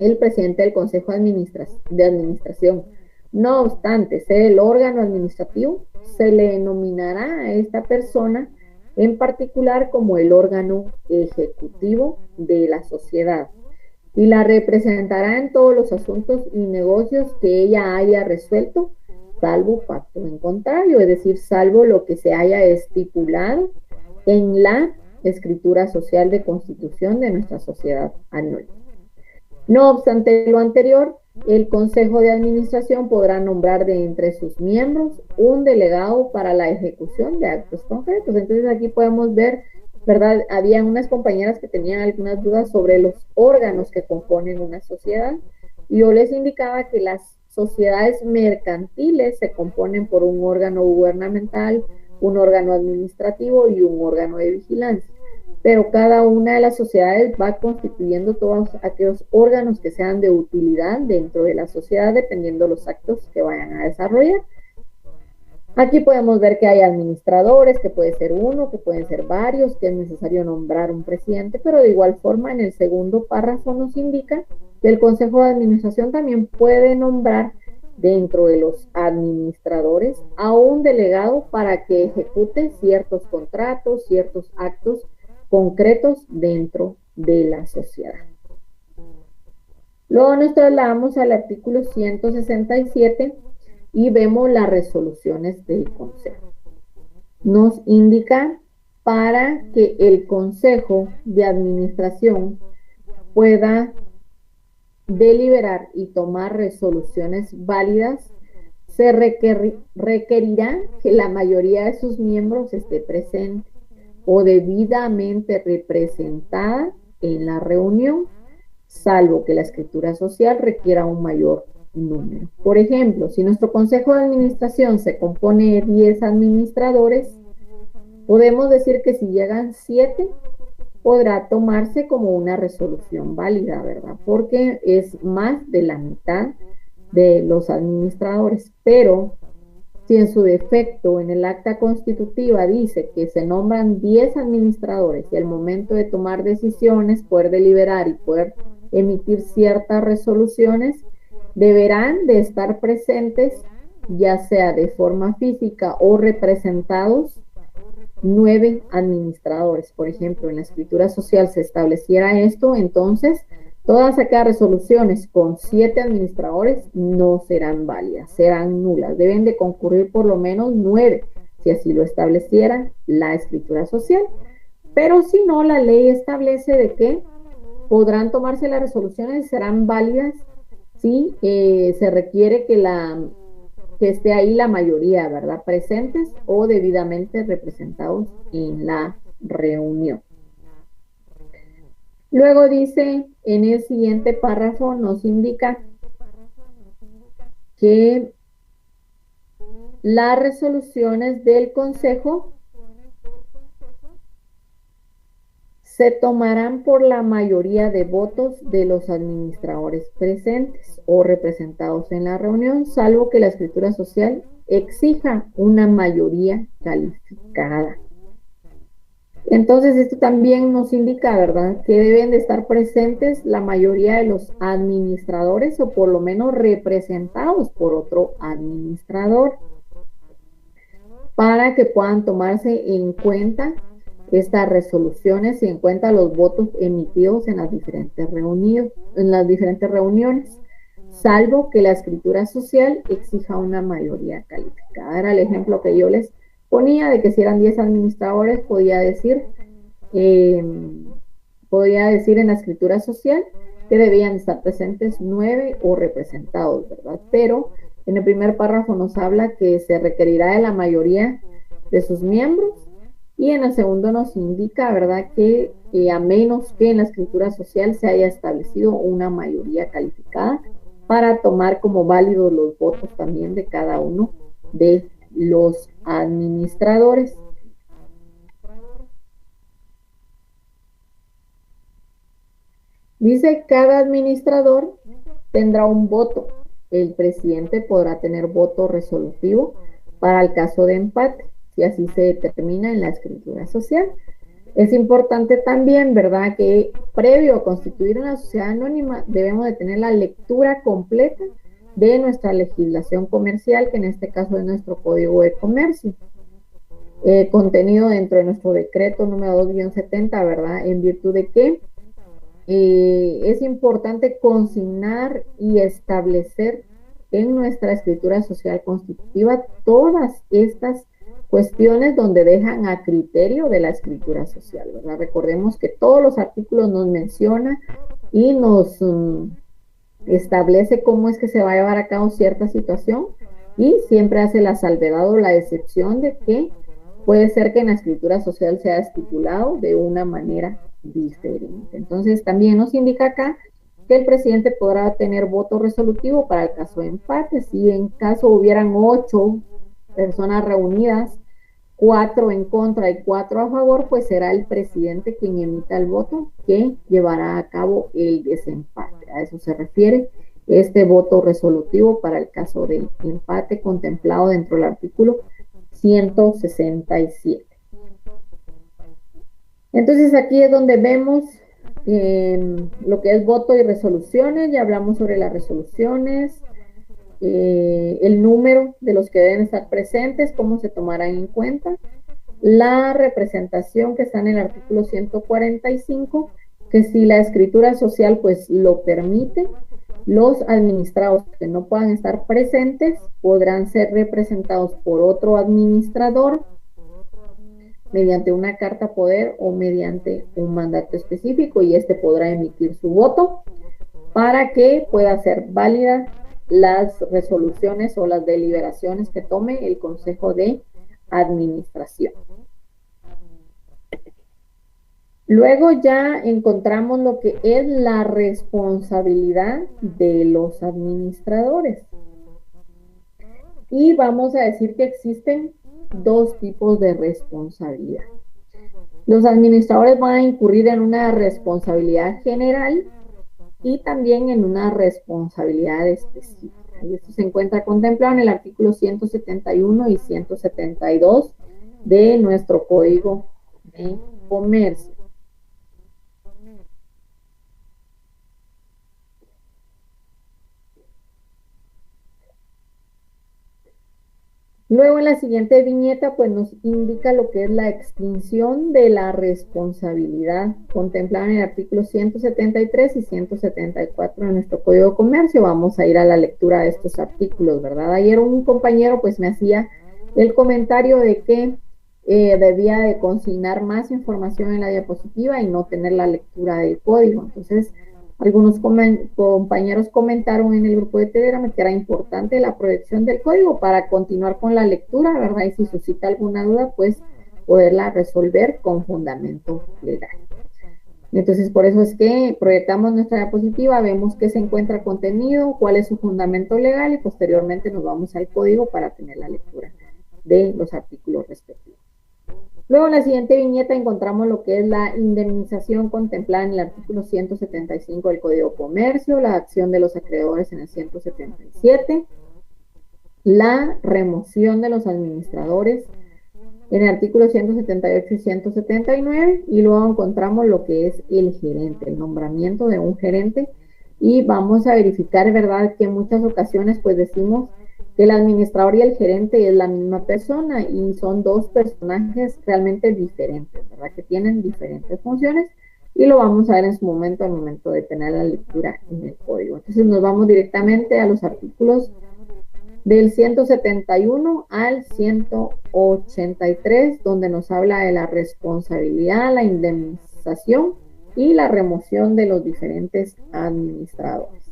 el presidente del Consejo de Administración. No obstante ser el órgano administrativo, se le denominará a esta persona en particular como el órgano ejecutivo de la sociedad y la representará en todos los asuntos y negocios que ella haya resuelto, salvo pacto en contrario, es decir, salvo lo que se haya estipulado en la escritura social de constitución de nuestra sociedad anónima. No obstante lo anterior, el Consejo de Administración podrá nombrar de entre sus miembros un delegado para la ejecución de actos concretos. Entonces aquí podemos ver, ¿verdad? Había unas compañeras que tenían algunas dudas sobre los órganos que componen una sociedad. Y yo les indicaba que las sociedades mercantiles se componen por un órgano gubernamental, un órgano administrativo y un órgano de vigilancia. Pero cada una de las sociedades va constituyendo todos aquellos órganos que sean de utilidad dentro de la sociedad, dependiendo de los actos que vayan a desarrollar. Aquí podemos ver que hay administradores, que puede ser uno, que pueden ser varios, que es necesario nombrar un presidente, pero de igual forma en el segundo párrafo nos indica que el Consejo de Administración también puede nombrar dentro de los administradores a un delegado para que ejecute ciertos contratos, ciertos actos concretos dentro de la sociedad. Luego nos trasladamos al artículo 167 y vemos las resoluciones del Consejo. Nos indica para que el Consejo de Administración pueda deliberar y tomar resoluciones válidas, se requerirá que la mayoría de sus miembros esté presente o debidamente representada en la reunión, salvo que la escritura social requiera un mayor número. Por ejemplo, si nuestro Consejo de Administración se compone de 10 administradores, podemos decir que si llegan 7, podrá tomarse como una resolución válida, ¿verdad? Porque es más de la mitad de los administradores. Pero si en su defecto en el acta constitutiva dice que se nombran 10 administradores y al momento de tomar decisiones, poder deliberar y poder emitir ciertas resoluciones, deberán de estar presentes, ya sea de forma física o representados, 9 administradores. Por ejemplo, en la escritura social se estableciera esto, entonces todas aquellas resoluciones con 7 administradores no serán válidas, serán nulas. Deben de concurrir por lo menos 9, si así lo estableciera la escritura social. Pero si no, la ley establece de que podrán tomarse las resoluciones y serán válidas si se requiere que esté ahí la mayoría, ¿verdad? Presentes o debidamente representados en la reunión. Luego dice, en el siguiente párrafo nos indica que las resoluciones del Consejo se tomarán por la mayoría de votos de los administradores presentes o representados en la reunión, salvo que la escritura social exija una mayoría calificada. Entonces, esto también nos indica, ¿verdad?, que deben de estar presentes la mayoría de los administradores o por lo menos representados por otro administrador para que puedan tomarse en cuenta estas resoluciones y en cuenta los votos emitidos en las diferentes reuniones, salvo que la escritura social exija una mayoría calificada. Era el ejemplo que yo les ponía de que si eran 10 administradores, podía decir en la escritura social que debían estar presentes 9 o representados, ¿verdad? Pero en el primer párrafo nos habla que se requerirá de la mayoría de sus miembros. Y en el segundo nos indica, ¿verdad?, que a menos que en la escritura social se haya establecido una mayoría calificada para tomar como válidos los votos también de cada uno de los administradores. Dice, cada administrador tendrá un voto. El presidente podrá tener voto resolutivo para el caso de empate, si así se determina en la escritura social. Es importante también, ¿verdad?, que previo a constituir una sociedad anónima debemos de tener la lectura completa de nuestra legislación comercial, que en este caso es nuestro Código de Comercio, contenido dentro de nuestro decreto número 2-70, ¿verdad?, en virtud de que es importante consignar y establecer en nuestra escritura social constitutiva todas estas cuestiones donde dejan a criterio de la escritura social, ¿verdad? Recordemos que todos los artículos nos mencionan y nos establece cómo es que se va a llevar a cabo cierta situación y siempre hace la salvedad o la excepción de que puede ser que en la escritura social sea estipulado de una manera diferente. Entonces también nos indica acá que el presidente podrá tener voto resolutivo para el caso de empate. Si en caso hubieran 8 personas reunidas, 4 en contra y 4 a favor, pues será el presidente quien emita el voto que llevará a cabo el desempate. A eso se refiere este voto resolutivo para el caso del empate contemplado dentro del artículo 167. Entonces aquí es donde vemos lo que es voto y resoluciones. Ya hablamos sobre las resoluciones, el número de los que deben estar presentes, cómo se tomarán en cuenta, la representación que está en el artículo 145, que si la escritura social pues lo permite, los administrados que no puedan estar presentes podrán ser representados por otro administrador mediante una carta poder o mediante un mandato específico, y este podrá emitir su voto para que pueda ser válida las resoluciones o las deliberaciones que tome el Consejo de Administración. Luego ya encontramos lo que es la responsabilidad de los administradores. Y vamos a decir que existen 2 tipos de responsabilidad. Los administradores van a incurrir en una responsabilidad general y también en una responsabilidad específica. Y esto se encuentra contemplado en el artículo 171 y 172 de nuestro Código de Comercio. Luego en la siguiente viñeta pues nos indica lo que es la extinción de la responsabilidad contemplada en el artículo 173 y 174 de nuestro Código de Comercio. Vamos a ir a la lectura de estos artículos, ¿verdad? Ayer un compañero pues me hacía el comentario de que debía de consignar más información en la diapositiva y no tener la lectura del código. Entonces algunos compañeros comentaron en el grupo de Telegram que era importante la proyección del código para continuar con la lectura, ¿verdad? Y si suscita alguna duda, pues poderla resolver con fundamento legal. Entonces, por eso es que proyectamos nuestra diapositiva, vemos qué se encuentra contenido, cuál es su fundamento legal y posteriormente nos vamos al código para tener la lectura de los artículos respectivos. Luego en la siguiente viñeta encontramos lo que es la indemnización contemplada en el artículo 175 del Código de Comercio, la acción de los acreedores en el 177, la remoción de los administradores en el artículo 178 y 179, y luego encontramos lo que es el gerente, el nombramiento de un gerente, y vamos a verificar, ¿verdad?, que en muchas ocasiones pues decimos que el administrador y el gerente es la misma persona y son 2 personajes realmente diferentes, ¿verdad?, que tienen diferentes funciones, y lo vamos a ver en su momento, al momento de tener la lectura en el código. Entonces nos vamos directamente a los artículos del 171 al 183, donde nos habla de la responsabilidad, la indemnización y la remoción de los diferentes administradores.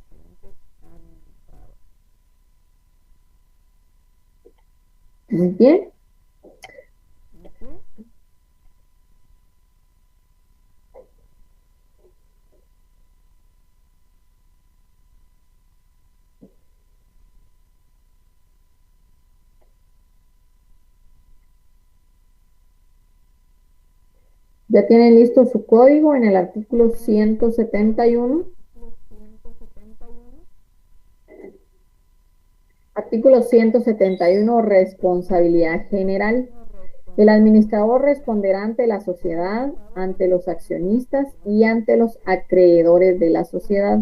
Muy bien. Ya tienen listo su código en el artículo 171. Artículo 171, responsabilidad general. El administrador responderá ante la sociedad, ante los accionistas y ante los acreedores de la sociedad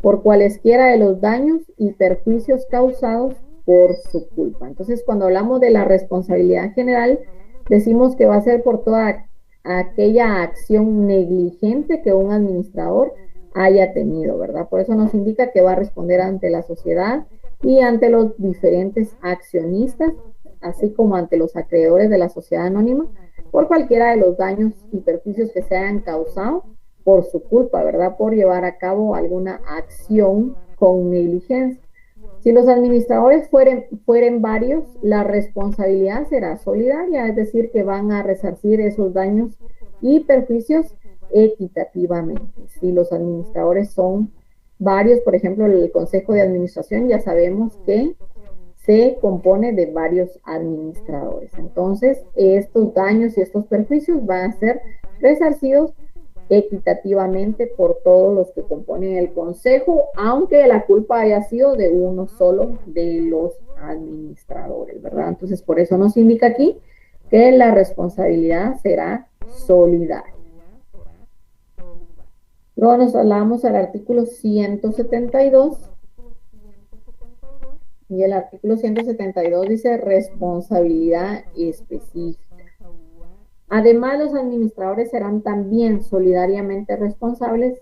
por cualesquiera de los daños y perjuicios causados por su culpa. Entonces, cuando hablamos de la responsabilidad general, decimos que va a ser por toda aquella acción negligente que un administrador haya tenido, ¿verdad? Por eso nos indica que va a responder ante la sociedad y ante los diferentes accionistas, así como ante los acreedores de la sociedad anónima, por cualquiera de los daños y perjuicios que se hayan causado por su culpa, ¿verdad? Por llevar a cabo alguna acción con negligencia. Si los administradores fueren varios, la responsabilidad será solidaria, es decir, que van a resarcir esos daños y perjuicios equitativamente. Si los administradores son varios, por ejemplo, el Consejo de Administración ya sabemos que se compone de varios administradores. Entonces, estos daños y estos perjuicios van a ser resarcidos equitativamente por todos los que componen el consejo, aunque la culpa haya sido de uno solo de los administradores, ¿verdad? Entonces, por eso nos indica aquí que la responsabilidad será solidaria. Luego nos trasladamos al artículo 172. Y el artículo 172 dice responsabilidad específica. Además, los administradores serán también solidariamente responsables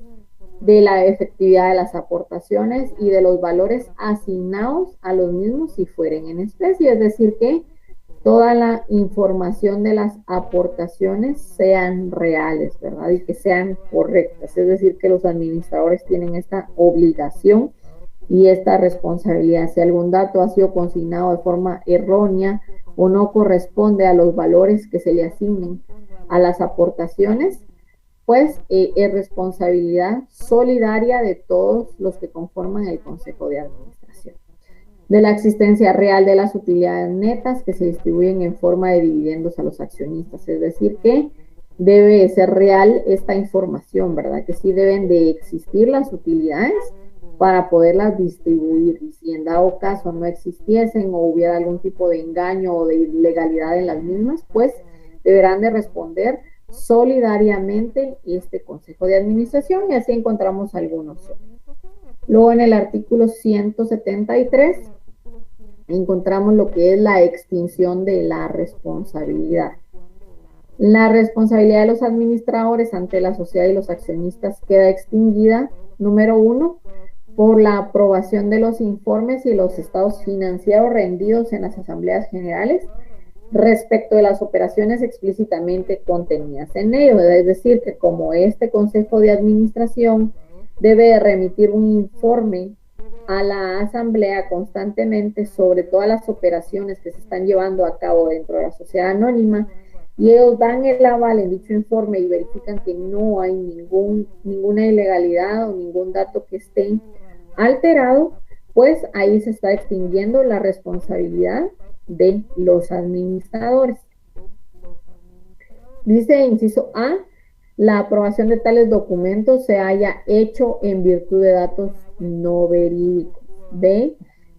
de la efectividad de las aportaciones y de los valores asignados a los mismos si fueren en especie, es decir, que toda la información de las aportaciones sean reales, ¿verdad? Y que sean correctas, es decir, que los administradores tienen esta obligación y esta responsabilidad. Si algún dato ha sido consignado de forma errónea o no corresponde a los valores que se le asignen a las aportaciones, pues es responsabilidad solidaria de todos los que conforman el Consejo de Administración. De la existencia real de las utilidades netas que se distribuyen en forma de dividendos a los accionistas, es decir, que debe ser real esta información, ¿verdad? Que sí deben de existir las utilidades para poderlas distribuir. Y si en dado caso no existiesen o hubiera algún tipo de engaño o de ilegalidad en las mismas, pues deberán de responder solidariamente este Consejo de Administración, y así encontramos algunos otros. Luego en el artículo 173 encontramos lo que es la extinción de la responsabilidad. La responsabilidad de los administradores ante la sociedad y los accionistas queda extinguida, número 1, por la aprobación de los informes y los estados financieros rendidos en las asambleas generales respecto de las operaciones explícitamente contenidas en ello. Es decir, que como este Consejo de Administración debe remitir un informe a la asamblea constantemente sobre todas las operaciones que se están llevando a cabo dentro de la sociedad anónima, y ellos dan el aval en dicho informe y verifican que no hay ninguna ilegalidad o ningún dato que esté alterado, pues ahí se está extinguiendo la responsabilidad de los administradores. Dice inciso A, la aprobación de tales documentos se haya hecho en virtud de datos no verídicos. B,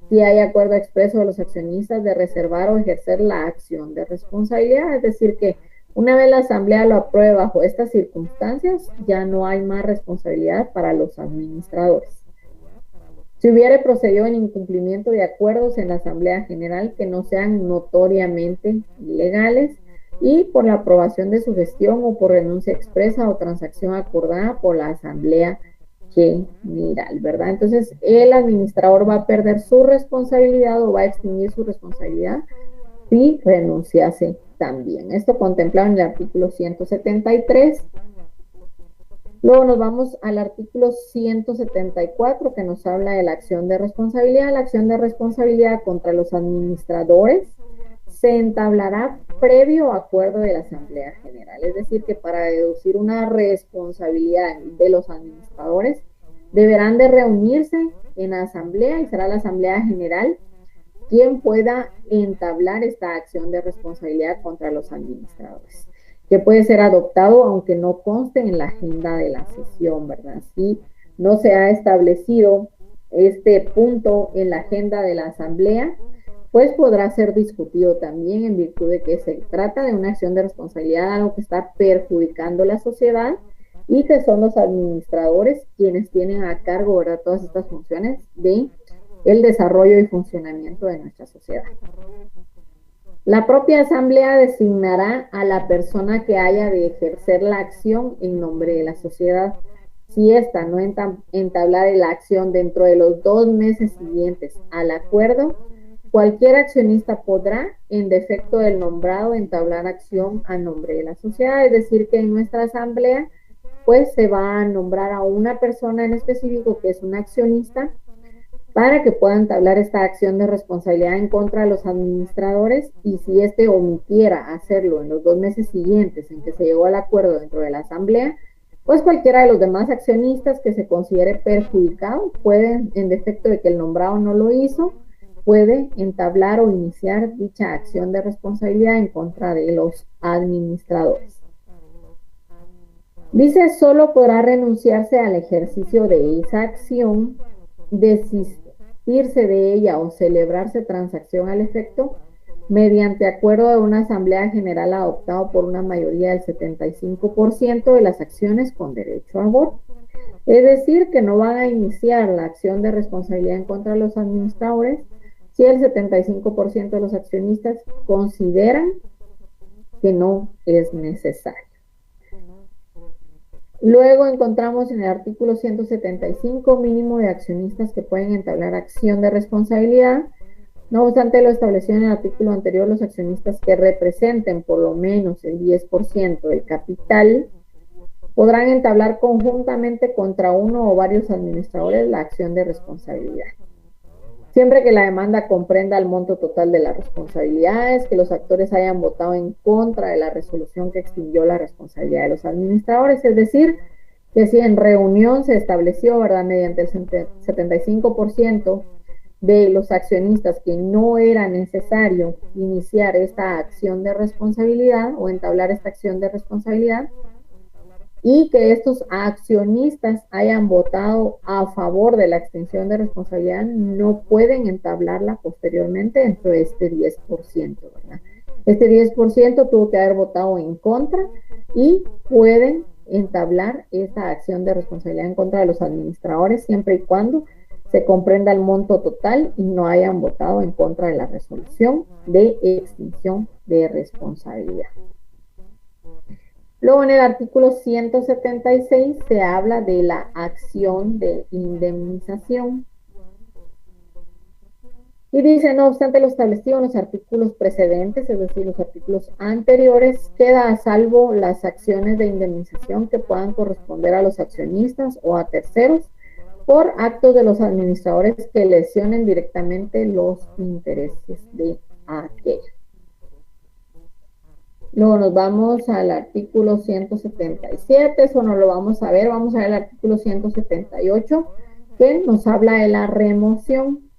si hay acuerdo expreso de los accionistas de reservar o ejercer la acción de responsabilidad, es decir, que una vez la asamblea lo apruebe bajo estas circunstancias, ya no hay más responsabilidad para los administradores. Si hubiere procedido en incumplimiento de acuerdos en la Asamblea General que no sean notoriamente ilegales, y por la aprobación de su gestión o por renuncia expresa o transacción acordada por la Asamblea General, ¿verdad? Entonces, el administrador va a perder su responsabilidad o va a extinguir su responsabilidad si renunciase también. Esto contemplado en el artículo 173. Luego nos vamos al artículo 174, que nos habla de la acción de responsabilidad. La acción de responsabilidad contra los administradores se entablará previo acuerdo de la Asamblea General. Es decir, que para deducir una responsabilidad de los administradores deberán de reunirse en la Asamblea, y será la Asamblea General quien pueda entablar esta acción de responsabilidad contra los administradores, que puede ser adoptado aunque no conste en la agenda de la sesión, ¿verdad? Si no se ha establecido este punto en la agenda de la asamblea, pues podrá ser discutido también en virtud de que se trata de una acción de responsabilidad, algo que está perjudicando la sociedad y que son los administradores quienes tienen a cargo, ¿verdad?, todas estas funciones de el desarrollo y funcionamiento de nuestra sociedad. La propia asamblea designará a la persona que haya de ejercer la acción en nombre de la sociedad. Si ésta no entablar la acción dentro de los 2 meses siguientes al acuerdo, cualquier accionista podrá, en defecto del nombrado, entablar acción a nombre de la sociedad. Es decir, que en nuestra asamblea, pues se va a nombrar a una persona en específico que es un accionista, para que puedan entablar esta acción de responsabilidad en contra de los administradores, y si éste omitiera hacerlo en los 2 meses siguientes en que se llegó al acuerdo dentro de la asamblea, Pues cualquiera de los demás accionistas que se considere perjudicado puede, en defecto de que el nombrado no lo hizo, puede entablar o iniciar dicha acción de responsabilidad en contra de los administradores. Dice, solo podrá renunciarse al ejercicio de esa acción, desistirse de ella o celebrarse transacción al efecto mediante acuerdo de una asamblea general adoptado por una mayoría del 75% de las acciones con derecho a voto. Es decir, que no van a iniciar la acción de responsabilidad en contra de los administradores si el 75% de los accionistas consideran que no es necesario. Luego encontramos en el artículo 175 mínimo de accionistas que pueden entablar acción de responsabilidad. No obstante lo establecido en el artículo anterior, los accionistas que representen por lo menos el 10% del capital podrán entablar conjuntamente contra uno o varios administradores la acción de responsabilidad. Siempre que la demanda comprenda el monto total de las responsabilidades, que los actores hayan votado en contra de la resolución que extinguió la responsabilidad de los administradores, es decir, que si en reunión se estableció, ¿verdad?, mediante el 75% de los accionistas que no era necesario iniciar esta acción de responsabilidad o entablar esta acción de responsabilidad, y que estos accionistas hayan votado a favor de la extinción de responsabilidad, no pueden entablarla posteriormente dentro de este 10%, ¿verdad? Este 10% tuvo que haber votado en contra y pueden entablar esta acción de responsabilidad en contra de los administradores siempre y cuando se comprenda el monto total y no hayan votado en contra de la resolución de extinción de responsabilidad. Luego en el artículo 176 se habla de la acción de indemnización. Y dice, no obstante lo establecido en los artículos precedentes, es decir, los artículos anteriores, queda a salvo las acciones de indemnización que puedan corresponder a los accionistas o a terceros por actos de los administradores que lesionen directamente los intereses de aquellos. Luego nos vamos al artículo 177, eso no lo vamos a ver el artículo 178, que nos habla de la remoción.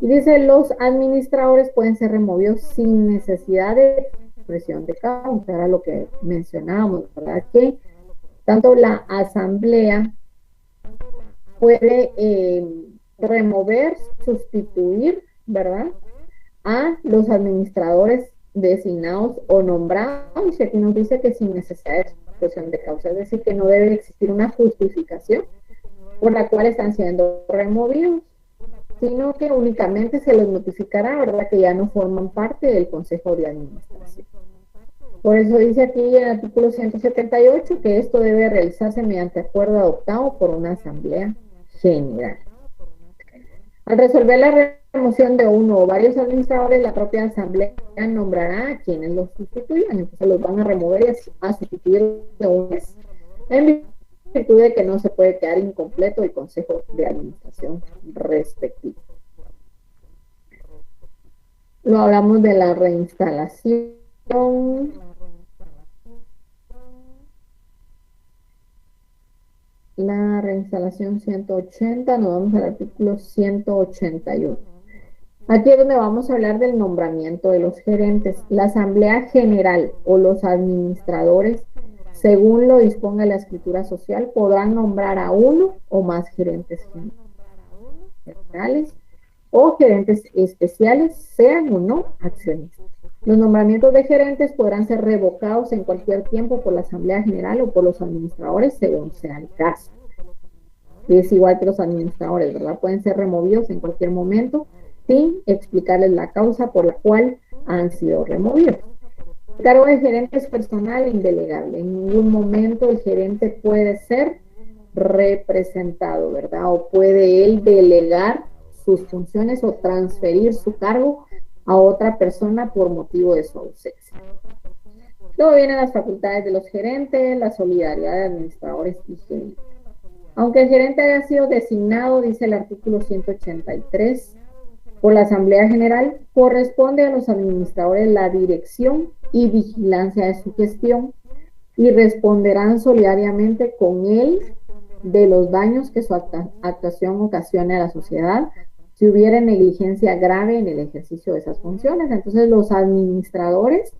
Y dice, los administradores pueden ser removidos sin necesidad de expresión de causa. Era lo que mencionábamos, ¿verdad? Que tanto la asamblea puede remover, sustituir, ¿verdad?, a los administradores designados o nombrados, y aquí nos dice que sin necesidad de expresión de causa, es decir, que no debe existir una justificación por la cual están siendo removidos, sino que únicamente se les notificará, ¿verdad?, que ya no forman parte del Consejo de Administración. Por eso dice aquí en el artículo 178 que esto debe realizarse mediante acuerdo adoptado por una asamblea general. Al resolver la remoción de uno o varios administradores, la propia asamblea nombrará a quienes los sustituyan, entonces los van a remover y a sustituir de un mes, en virtud de que no se puede quedar incompleto el consejo de administración respectivo. Luego hablamos de la reinstalación. La reinstalación 180, nos vamos al artículo 181. Aquí es donde vamos a hablar del nombramiento de los gerentes. La asamblea general o los administradores, según lo disponga la escritura social, podrán nombrar a uno o más gerentes generales o gerentes especiales, sean o no accionistas. Los nombramientos de gerentes podrán ser revocados en cualquier tiempo por la asamblea general o por los administradores, según sea el caso. Es igual que los administradores, ¿verdad? Pueden ser removidos en cualquier momento sin explicarles la causa por la cual han sido removidos. El cargo de gerente es personal e indelegable. En ningún momento el gerente puede ser representado, ¿verdad? O puede él delegar sus funciones o transferir su cargo a otra persona por motivo de su ausencia. Luego vienen las facultades de los gerentes, la solidaridad de administradores y gerentes. Aunque el gerente haya sido designado, dice el artículo 183, por la Asamblea General, corresponde a los administradores la dirección y vigilancia de su gestión, y responderán solidariamente con él de los daños que su actuación ocasione a la sociedad si hubiera negligencia grave en el ejercicio de esas funciones. Entonces, los administradores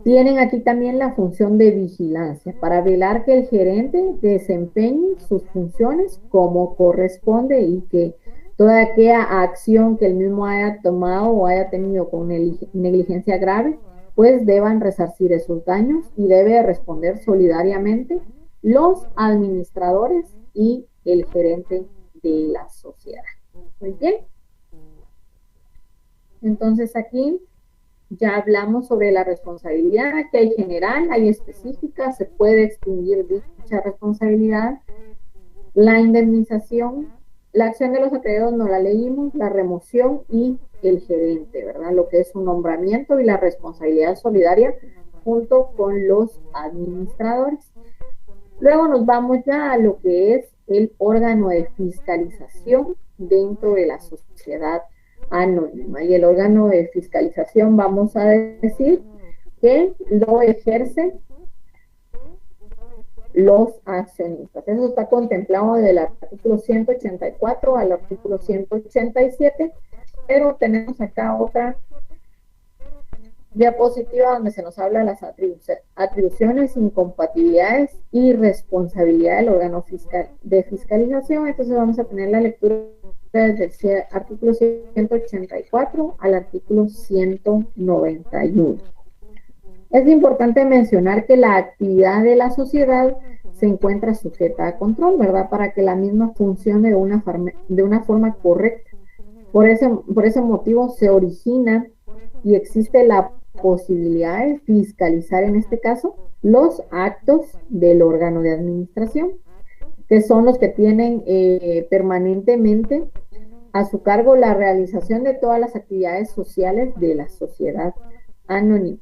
tienen aquí también la función de vigilancia para velar que el gerente desempeñe sus funciones como corresponde y que toda aquella acción que el mismo haya tomado o haya tenido con negligencia grave, pues deban resarcir esos daños y debe responder solidariamente los administradores y el gerente de la sociedad. Muy bien. Entonces aquí ya hablamos sobre la responsabilidad, que hay general, hay específica, se puede extinguir dicha responsabilidad, la indemnización, la acción de los acreedores no la leímos, la remoción y el gerente, ¿verdad? Lo que es su nombramiento y la responsabilidad solidaria junto con los administradores. Luego nos vamos ya a lo que es el órgano de fiscalización dentro de la sociedad anónima. Y el órgano de fiscalización, vamos a decir que lo ejercen los accionistas. Eso está contemplado del artículo 184 al artículo 187, pero tenemos acá otra diapositiva donde se nos habla de las atribuciones, incompatibilidades y responsabilidad del órgano de fiscalización. Entonces vamos a tener la lectura desde el artículo 184 al artículo 191. Es importante mencionar que la actividad de la sociedad se encuentra sujeta a control, ¿verdad? Para que la misma funcione de una forma correcta. Por ese motivo se origina y existe la posibilidad de fiscalizar, en este caso, los actos del órgano de administración, que son los que tienen permanentemente a su cargo la realización de todas las actividades sociales de la sociedad anónima.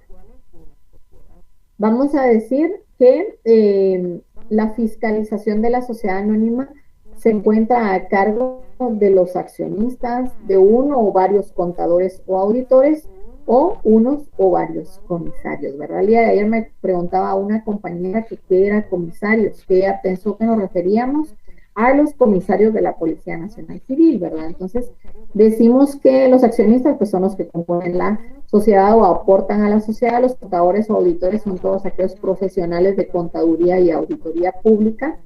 Vamos a decir que la fiscalización de la sociedad anónima se encuentra a cargo de los accionistas, de uno o varios contadores o auditores, o unos o varios comisarios, ¿verdad? El día de ayer me preguntaba una compañera que qué era comisarios, que ella pensó que nos referíamos a los comisarios de la Policía Nacional Civil, ¿verdad? Entonces, decimos que los accionistas pues son los que componen la sociedad o aportan a la sociedad, los contadores o auditores son todos aquellos profesionales de contaduría y auditoría pública,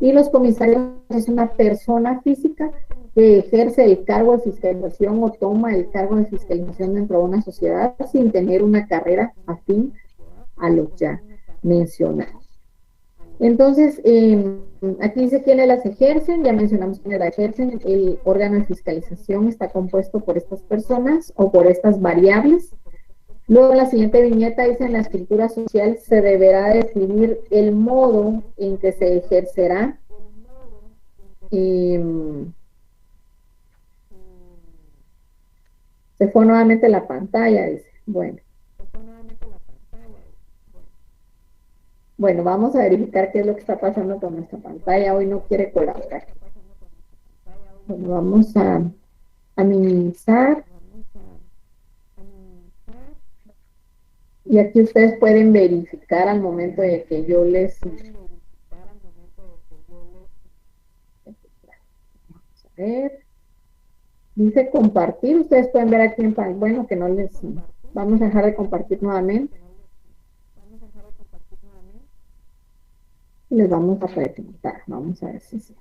y los comisarios es una persona física que ejerce el cargo de fiscalización o toma el cargo de fiscalización dentro de una sociedad sin tener una carrera afín a los ya mencionados. Entonces, aquí dice quiénes las ejercen, ya mencionamos quiénes las ejercen. El órgano de fiscalización está compuesto por estas personas o por estas variables. Luego, en la siguiente viñeta dice: en la escritura social se deberá definir el modo en que se ejercerá. Se fue nuevamente la pantalla, dice. Bueno, vamos a verificar qué es lo que está pasando con nuestra pantalla. Hoy no quiere colaborar. Bueno, vamos a minimizar. Y aquí ustedes pueden verificar al momento de que yo les... Vamos a ver. Dice compartir. Ustedes pueden ver aquí en... Bueno, que no les... Vamos a dejar de compartir nuevamente. Y les vamos a preguntar. Vamos a ver si sí.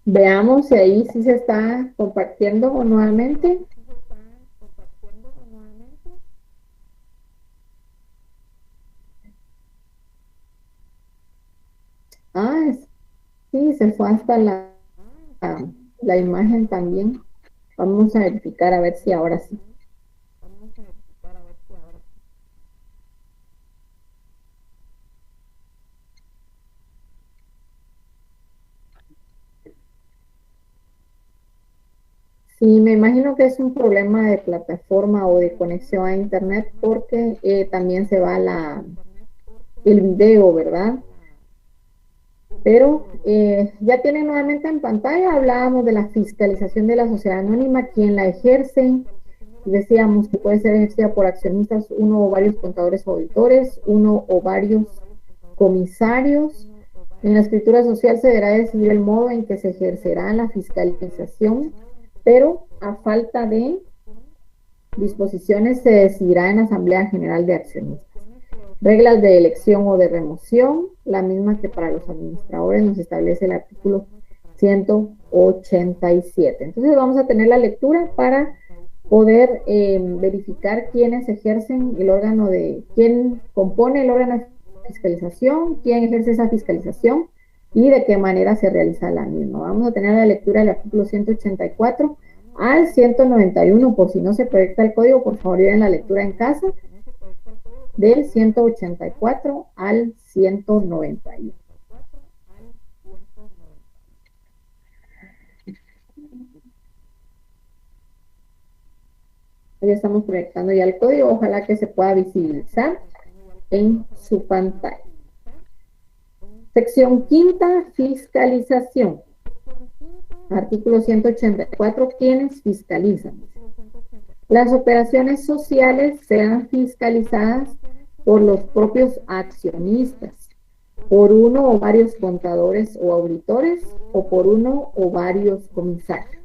Veamos si ahí sí se está compartiendo nuevamente. Ah, sí, se fue hasta la imagen también. Vamos a verificar a ver si ahora sí. Sí, me imagino que es un problema de plataforma o de conexión a internet porque también se va el video, ¿verdad? Pero ya tienen nuevamente en pantalla, hablábamos de la fiscalización de la sociedad anónima, quién la ejerce. Decíamos que puede ser ejercida por accionistas, uno o varios contadores o auditores, uno o varios comisarios. En la escritura social se deberá decidir el modo en que se ejercerá la fiscalización, pero a falta de disposiciones se decidirá en la Asamblea General de Accionistas. Reglas de elección o de remoción, la misma que para los administradores nos establece el artículo 187. Entonces vamos a tener la lectura para poder verificar quiénes ejercen el órgano de, quién compone el órgano de fiscalización, quién ejerce esa fiscalización y de qué manera se realiza la misma. Vamos a tener la lectura del artículo 184 al 191, por si no se proyecta el código, por favor lleven la lectura en casa, del 184 al 191. Ya estamos proyectando ya el código, ojalá que se pueda visibilizar en su pantalla. Sección quinta, fiscalización. Artículo 184, ¿quiénes fiscalizan? Las operaciones sociales sean fiscalizadas por los propios accionistas, por uno o varios contadores o auditores, o por uno o varios comisarios,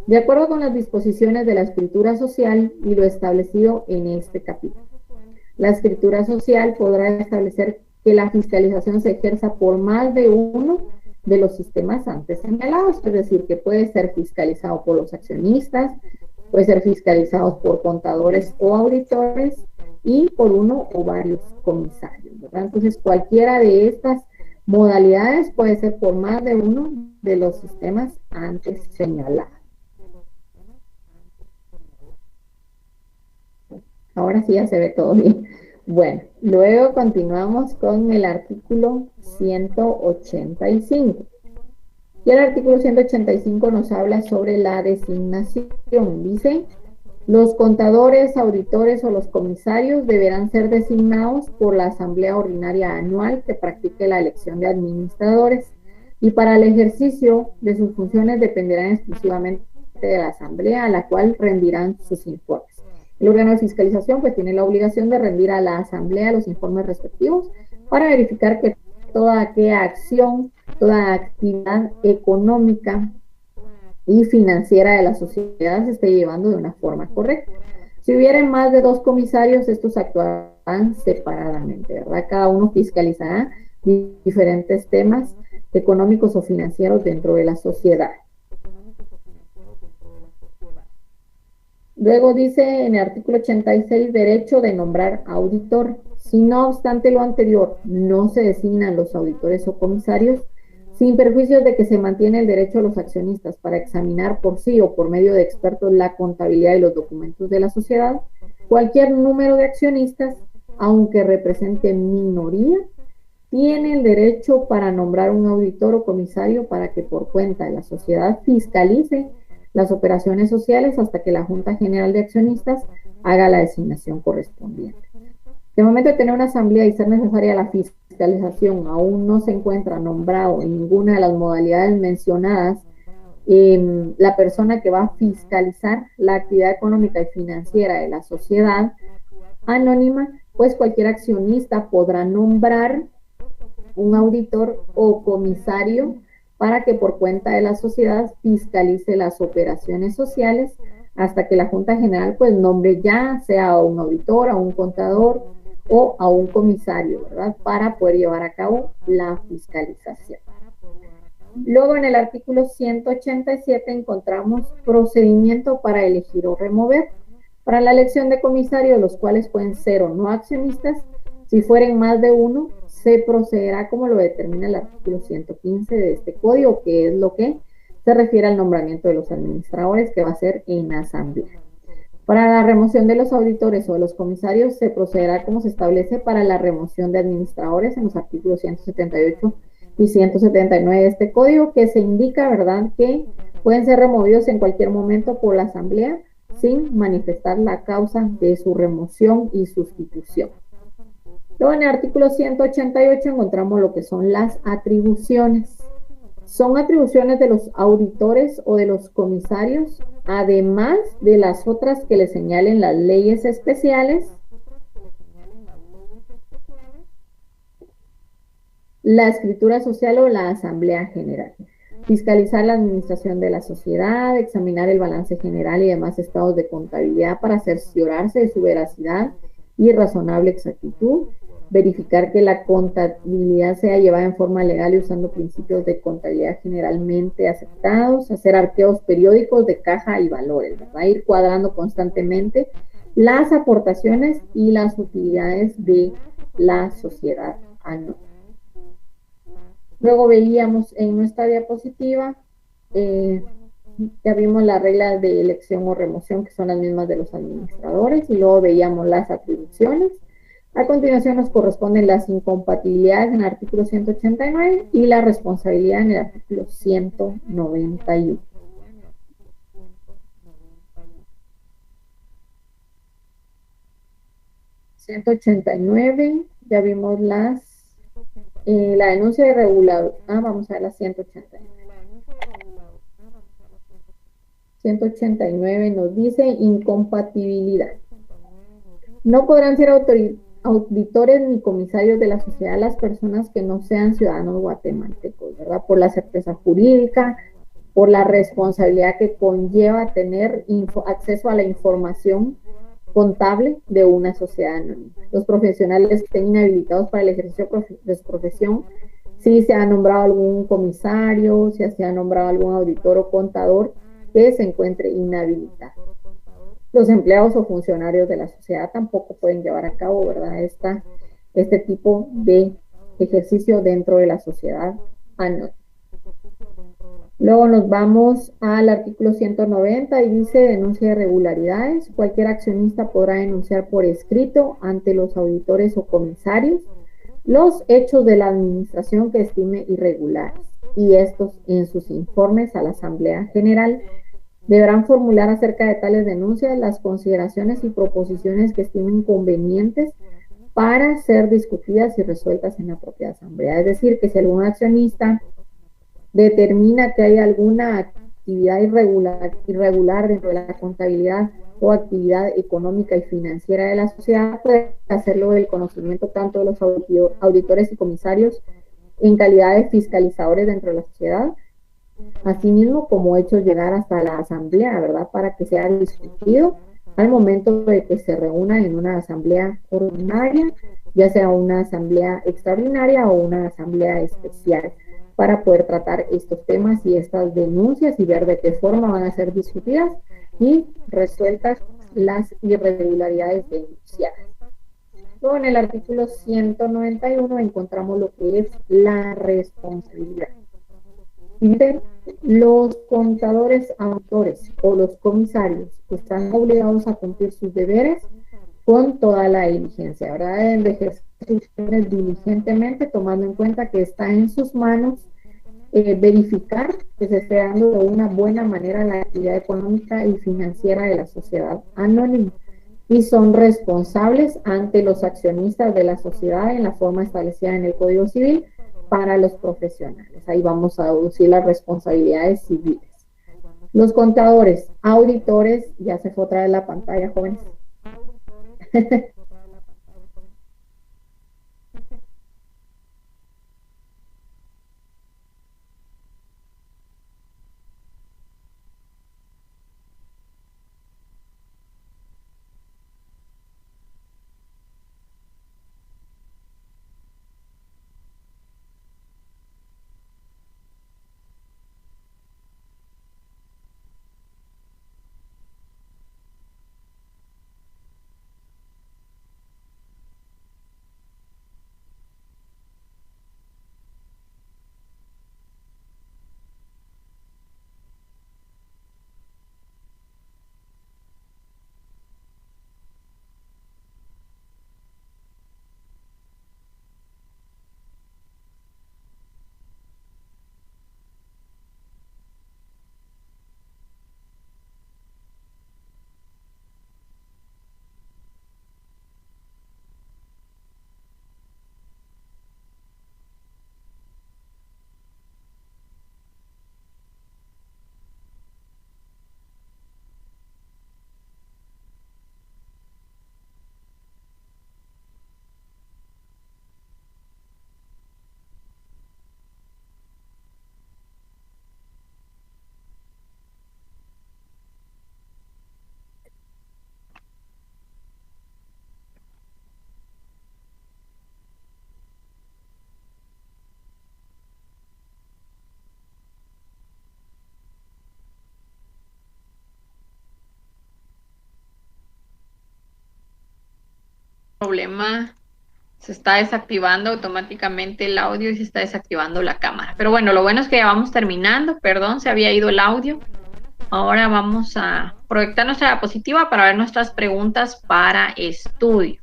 de acuerdo con las disposiciones de la escritura social y lo establecido en este capítulo. La escritura social podrá establecer que la fiscalización se ejerza por más de uno de los sistemas antes señalados, es decir, que puede ser fiscalizado por los accionistas, puede ser fiscalizado por contadores o auditores y por uno o varios comisarios, ¿verdad? Entonces, cualquiera de estas modalidades puede ser por más de uno de los sistemas antes señalados. Ahora sí ya se ve todo bien. Bueno, luego continuamos con el artículo 185. Y el artículo 185 nos habla sobre la designación. Dice, los contadores, auditores o los comisarios deberán ser designados por la Asamblea Ordinaria Anual que practique la elección de administradores y para el ejercicio de sus funciones dependerán exclusivamente de la Asamblea a la cual rendirán sus informes. El órgano de fiscalización pues tiene la obligación de rendir a la Asamblea los informes respectivos para verificar que toda aquella acción, toda actividad económica y financiera de la sociedad se esté llevando de una forma correcta. Si hubieren más de 2 comisarios, estos actuarán separadamente, ¿verdad? Cada uno fiscalizará diferentes temas económicos o financieros dentro de la sociedad. Luego dice en el artículo 86, derecho de nombrar auditor. Si no obstante lo anterior, no se designan los auditores o comisarios, sin perjuicio de que se mantiene el derecho a los accionistas para examinar por sí o por medio de expertos la contabilidad y los documentos de la sociedad, cualquier número de accionistas, aunque represente minoría, tiene el derecho para nombrar un auditor o comisario para que por cuenta de la sociedad fiscalice las operaciones sociales hasta que la Junta General de Accionistas haga la designación correspondiente. De momento de tener una asamblea y ser necesaria la fiscalización, aún no se encuentra nombrado en ninguna de las modalidades mencionadas la persona que va a fiscalizar la actividad económica y financiera de la sociedad anónima, pues cualquier accionista podrá nombrar un auditor o comisario para que por cuenta de la sociedad fiscalice las operaciones sociales hasta que la Junta General pues nombre ya sea a un auditor, a un contador o a un comisario, ¿verdad? Para poder llevar a cabo la fiscalización. Luego en el artículo 187 encontramos procedimiento para elegir o remover. Para la elección de comisarios, los cuales pueden ser o no accionistas, si fueren más de uno, se procederá como lo determina el artículo 115 de este código, que es lo que se refiere al nombramiento de los administradores, que va a ser en asamblea. Para la remoción de los auditores o de los comisarios, se procederá como se establece para la remoción de administradores en los artículos 178 y 179 de este código, que se indica, ¿verdad?, que pueden ser removidos en cualquier momento por la asamblea sin manifestar la causa de su remoción y sustitución. Luego en el artículo 188 encontramos lo que son las atribuciones. Son atribuciones de los auditores o de los comisarios, además de las otras que le señalen las leyes especiales, la escritura social o la asamblea general. Fiscalizar la administración de la sociedad, examinar el balance general y demás estados de contabilidad para cerciorarse de su veracidad y razonable exactitud, verificar que la contabilidad sea llevada en forma legal y usando principios de contabilidad generalmente aceptados, hacer arqueos periódicos de caja y valores, ¿verdad? Ir cuadrando constantemente las aportaciones y las utilidades de la sociedad anual. Luego veíamos en nuestra diapositiva, ya vimos las reglas de elección o remoción, que son las mismas de los administradores, y luego veíamos las atribuciones. A continuación nos corresponden las incompatibilidades en el artículo 189 y la responsabilidad en el artículo 191. (189) ya vimos la denuncia irregular. Vamos a ver la 189. 189 nos dice incompatibilidad. No podrán ser auditores ni comisarios de la sociedad las personas que no sean ciudadanos guatemaltecos, ¿verdad? Por la certeza jurídica, por la responsabilidad que conlleva tener acceso a la información contable de una sociedad anónima. Los profesionales que estén inhabilitados para el ejercicio de su profesión, si se ha nombrado algún comisario, si se ha nombrado algún auditor o contador que se encuentre inhabilitado. Los empleados o funcionarios de la sociedad tampoco pueden llevar a cabo, ¿verdad?, este tipo de ejercicio dentro de la sociedad anónima. Luego nos vamos al artículo 190 y dice denuncia de irregularidades. Cualquier accionista podrá denunciar por escrito ante los auditores o comisarios los hechos de la administración que estime irregulares, y estos en sus informes a la Asamblea General deberán formular acerca de tales denuncias las consideraciones y proposiciones que estimen convenientes para ser discutidas y resueltas en la propia Asamblea. Es decir, que si algún accionista determina que hay alguna actividad irregular dentro de la contabilidad o actividad económica y financiera de la sociedad, puede hacerlo del conocimiento tanto de los auditores y comisarios en calidad de fiscalizadores dentro de la sociedad, asimismo como hechos llegar hasta la asamblea, ¿verdad?, para que sea discutido al momento de que se reúna en una asamblea ordinaria, ya sea una asamblea extraordinaria o una asamblea especial, para poder tratar estos temas y estas denuncias y ver de qué forma van a ser discutidas y resueltas las irregularidades denunciadas. Luego en el artículo 191 encontramos lo que es la responsabilidad. Los contadores autores o los comisarios están obligados a cumplir sus deberes con toda la diligencia, ¿verdad? Deben ejercer sus deberes diligentemente, tomando en cuenta que está en sus manos verificar que se esté dando de una buena manera la actividad económica y financiera de la sociedad anónima, y son responsables ante los accionistas de la sociedad en la forma establecida en el Código Civil para los profesionales. Ahí vamos a deducir las responsabilidades civiles. Los contadores, auditores, ya se fue otra vez la pantalla, jóvenes. problema. Se está desactivando automáticamente el audio y se está desactivando la cámara. Pero bueno, lo bueno es que ya vamos terminando. Perdón, se había ido el audio. Ahora vamos a proyectar nuestra diapositiva para ver nuestras preguntas para estudio.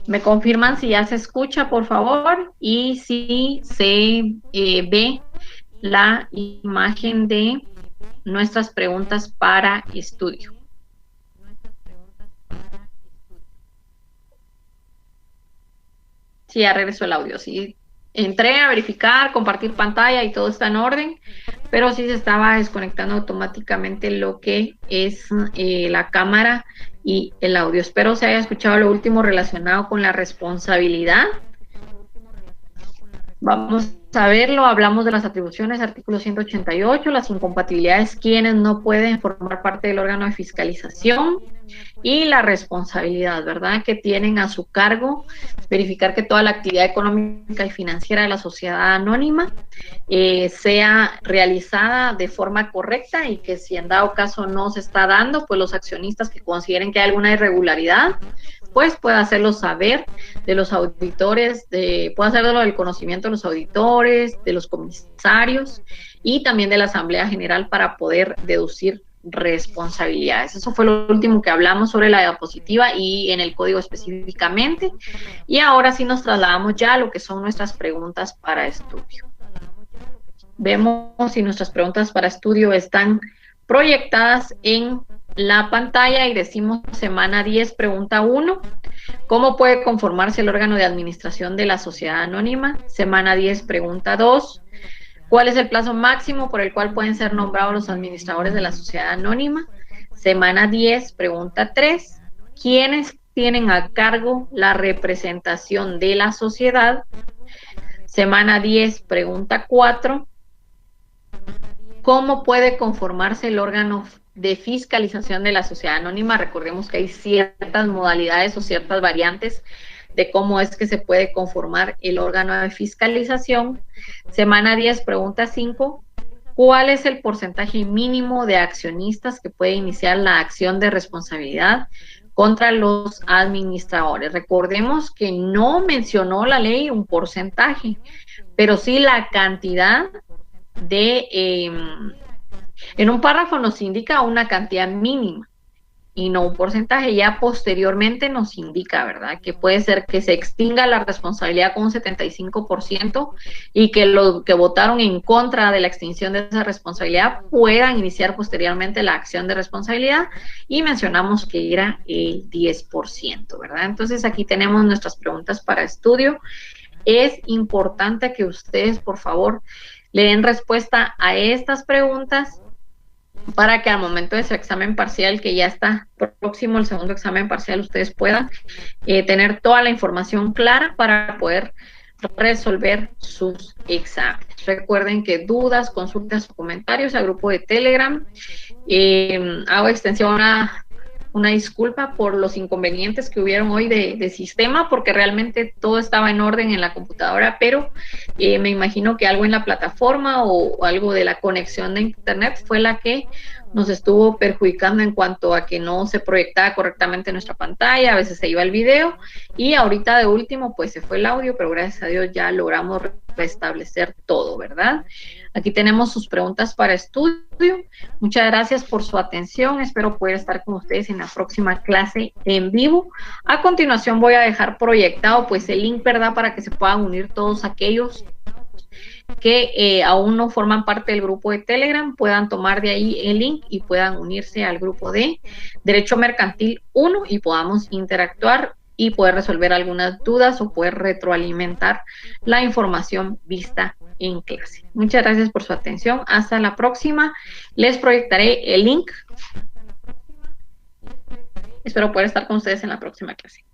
Me confirman si ya se escucha, por favor, y si se ve la imagen de nuestras preguntas para estudio. Sí, ya regresó el audio. Sí, entré a verificar, compartir pantalla y todo está en orden, pero sí se estaba desconectando automáticamente lo que es la cámara y el audio. Espero se haya escuchado lo último relacionado con la responsabilidad. Vamos a verlo, hablamos de las atribuciones, artículo 188, las incompatibilidades, quienes no pueden formar parte del órgano de fiscalización y la responsabilidad, ¿verdad?, que tienen a su cargo verificar que toda la actividad económica y financiera de la sociedad anónima sea realizada de forma correcta y que si en dado caso no se está dando, pues los accionistas que consideren que hay alguna irregularidad, pues pueda hacerlo saber de los auditores, puede hacerlo del conocimiento de los auditores, de los comisarios y también de la Asamblea General para poder deducir responsabilidades. Eso fue lo último que hablamos sobre la diapositiva y en el código específicamente. Y ahora sí nos trasladamos ya a lo que son nuestras preguntas para estudio. Vemos si nuestras preguntas para estudio están proyectadas en la pantalla y decimos semana 10, pregunta 1. ¿Cómo puede conformarse el órgano de administración de la sociedad anónima? Semana 10, pregunta 2. ¿Cuál es el plazo máximo por el cual pueden ser nombrados los administradores de la sociedad anónima? Semana 10, pregunta 3. ¿Quiénes tienen a cargo la representación de la sociedad? Semana 10, pregunta 4. ¿Cómo puede conformarse el órgano de fiscalización de la sociedad anónima? Recordemos que hay ciertas modalidades o ciertas variantes de cómo es que se puede conformar el órgano de fiscalización. Semana 10, pregunta 5. ¿Cuál es el porcentaje mínimo de accionistas que puede iniciar la acción de responsabilidad contra los administradores? Recordemos que no mencionó la ley un porcentaje, pero sí la cantidad de, en un párrafo nos indica una cantidad mínima y no un porcentaje. Ya posteriormente nos indica, ¿verdad?, que puede ser que se extinga la responsabilidad con un 75% y que los que votaron en contra de la extinción de esa responsabilidad puedan iniciar posteriormente la acción de responsabilidad, y mencionamos que era el 10%, ¿verdad? Entonces aquí tenemos nuestras preguntas para estudio. Es importante que ustedes, por favor, le den respuesta a estas preguntas para que al momento de su examen parcial, que ya está próximo el segundo examen parcial, ustedes puedan tener toda la información clara para poder resolver sus exámenes. Recuerden que dudas, consultas o comentarios al grupo de Telegram. Hago extensión a una disculpa por los inconvenientes que hubieron hoy de sistema, porque realmente todo estaba en orden en la computadora, pero me imagino que algo en la plataforma o algo de la conexión de internet fue la que nos estuvo perjudicando en cuanto a que no se proyectaba correctamente nuestra pantalla, a veces se iba el video, y ahorita de último pues se fue el audio, pero gracias a Dios ya logramos restablecer todo, ¿verdad? Aquí tenemos sus preguntas para estudio. Muchas gracias por su atención. Espero poder estar con ustedes en la próxima clase en vivo. A continuación voy a dejar proyectado pues el link, ¿verdad?, para que se puedan unir todos aquellos que aún no forman parte del grupo de Telegram, puedan tomar de ahí el link y puedan unirse al grupo de Derecho Mercantil 1 y podamos interactuar y poder resolver algunas dudas o poder retroalimentar la información vista en clase. Muchas gracias por su atención. Hasta la próxima. Les proyectaré el link. Espero poder estar con ustedes en la próxima clase.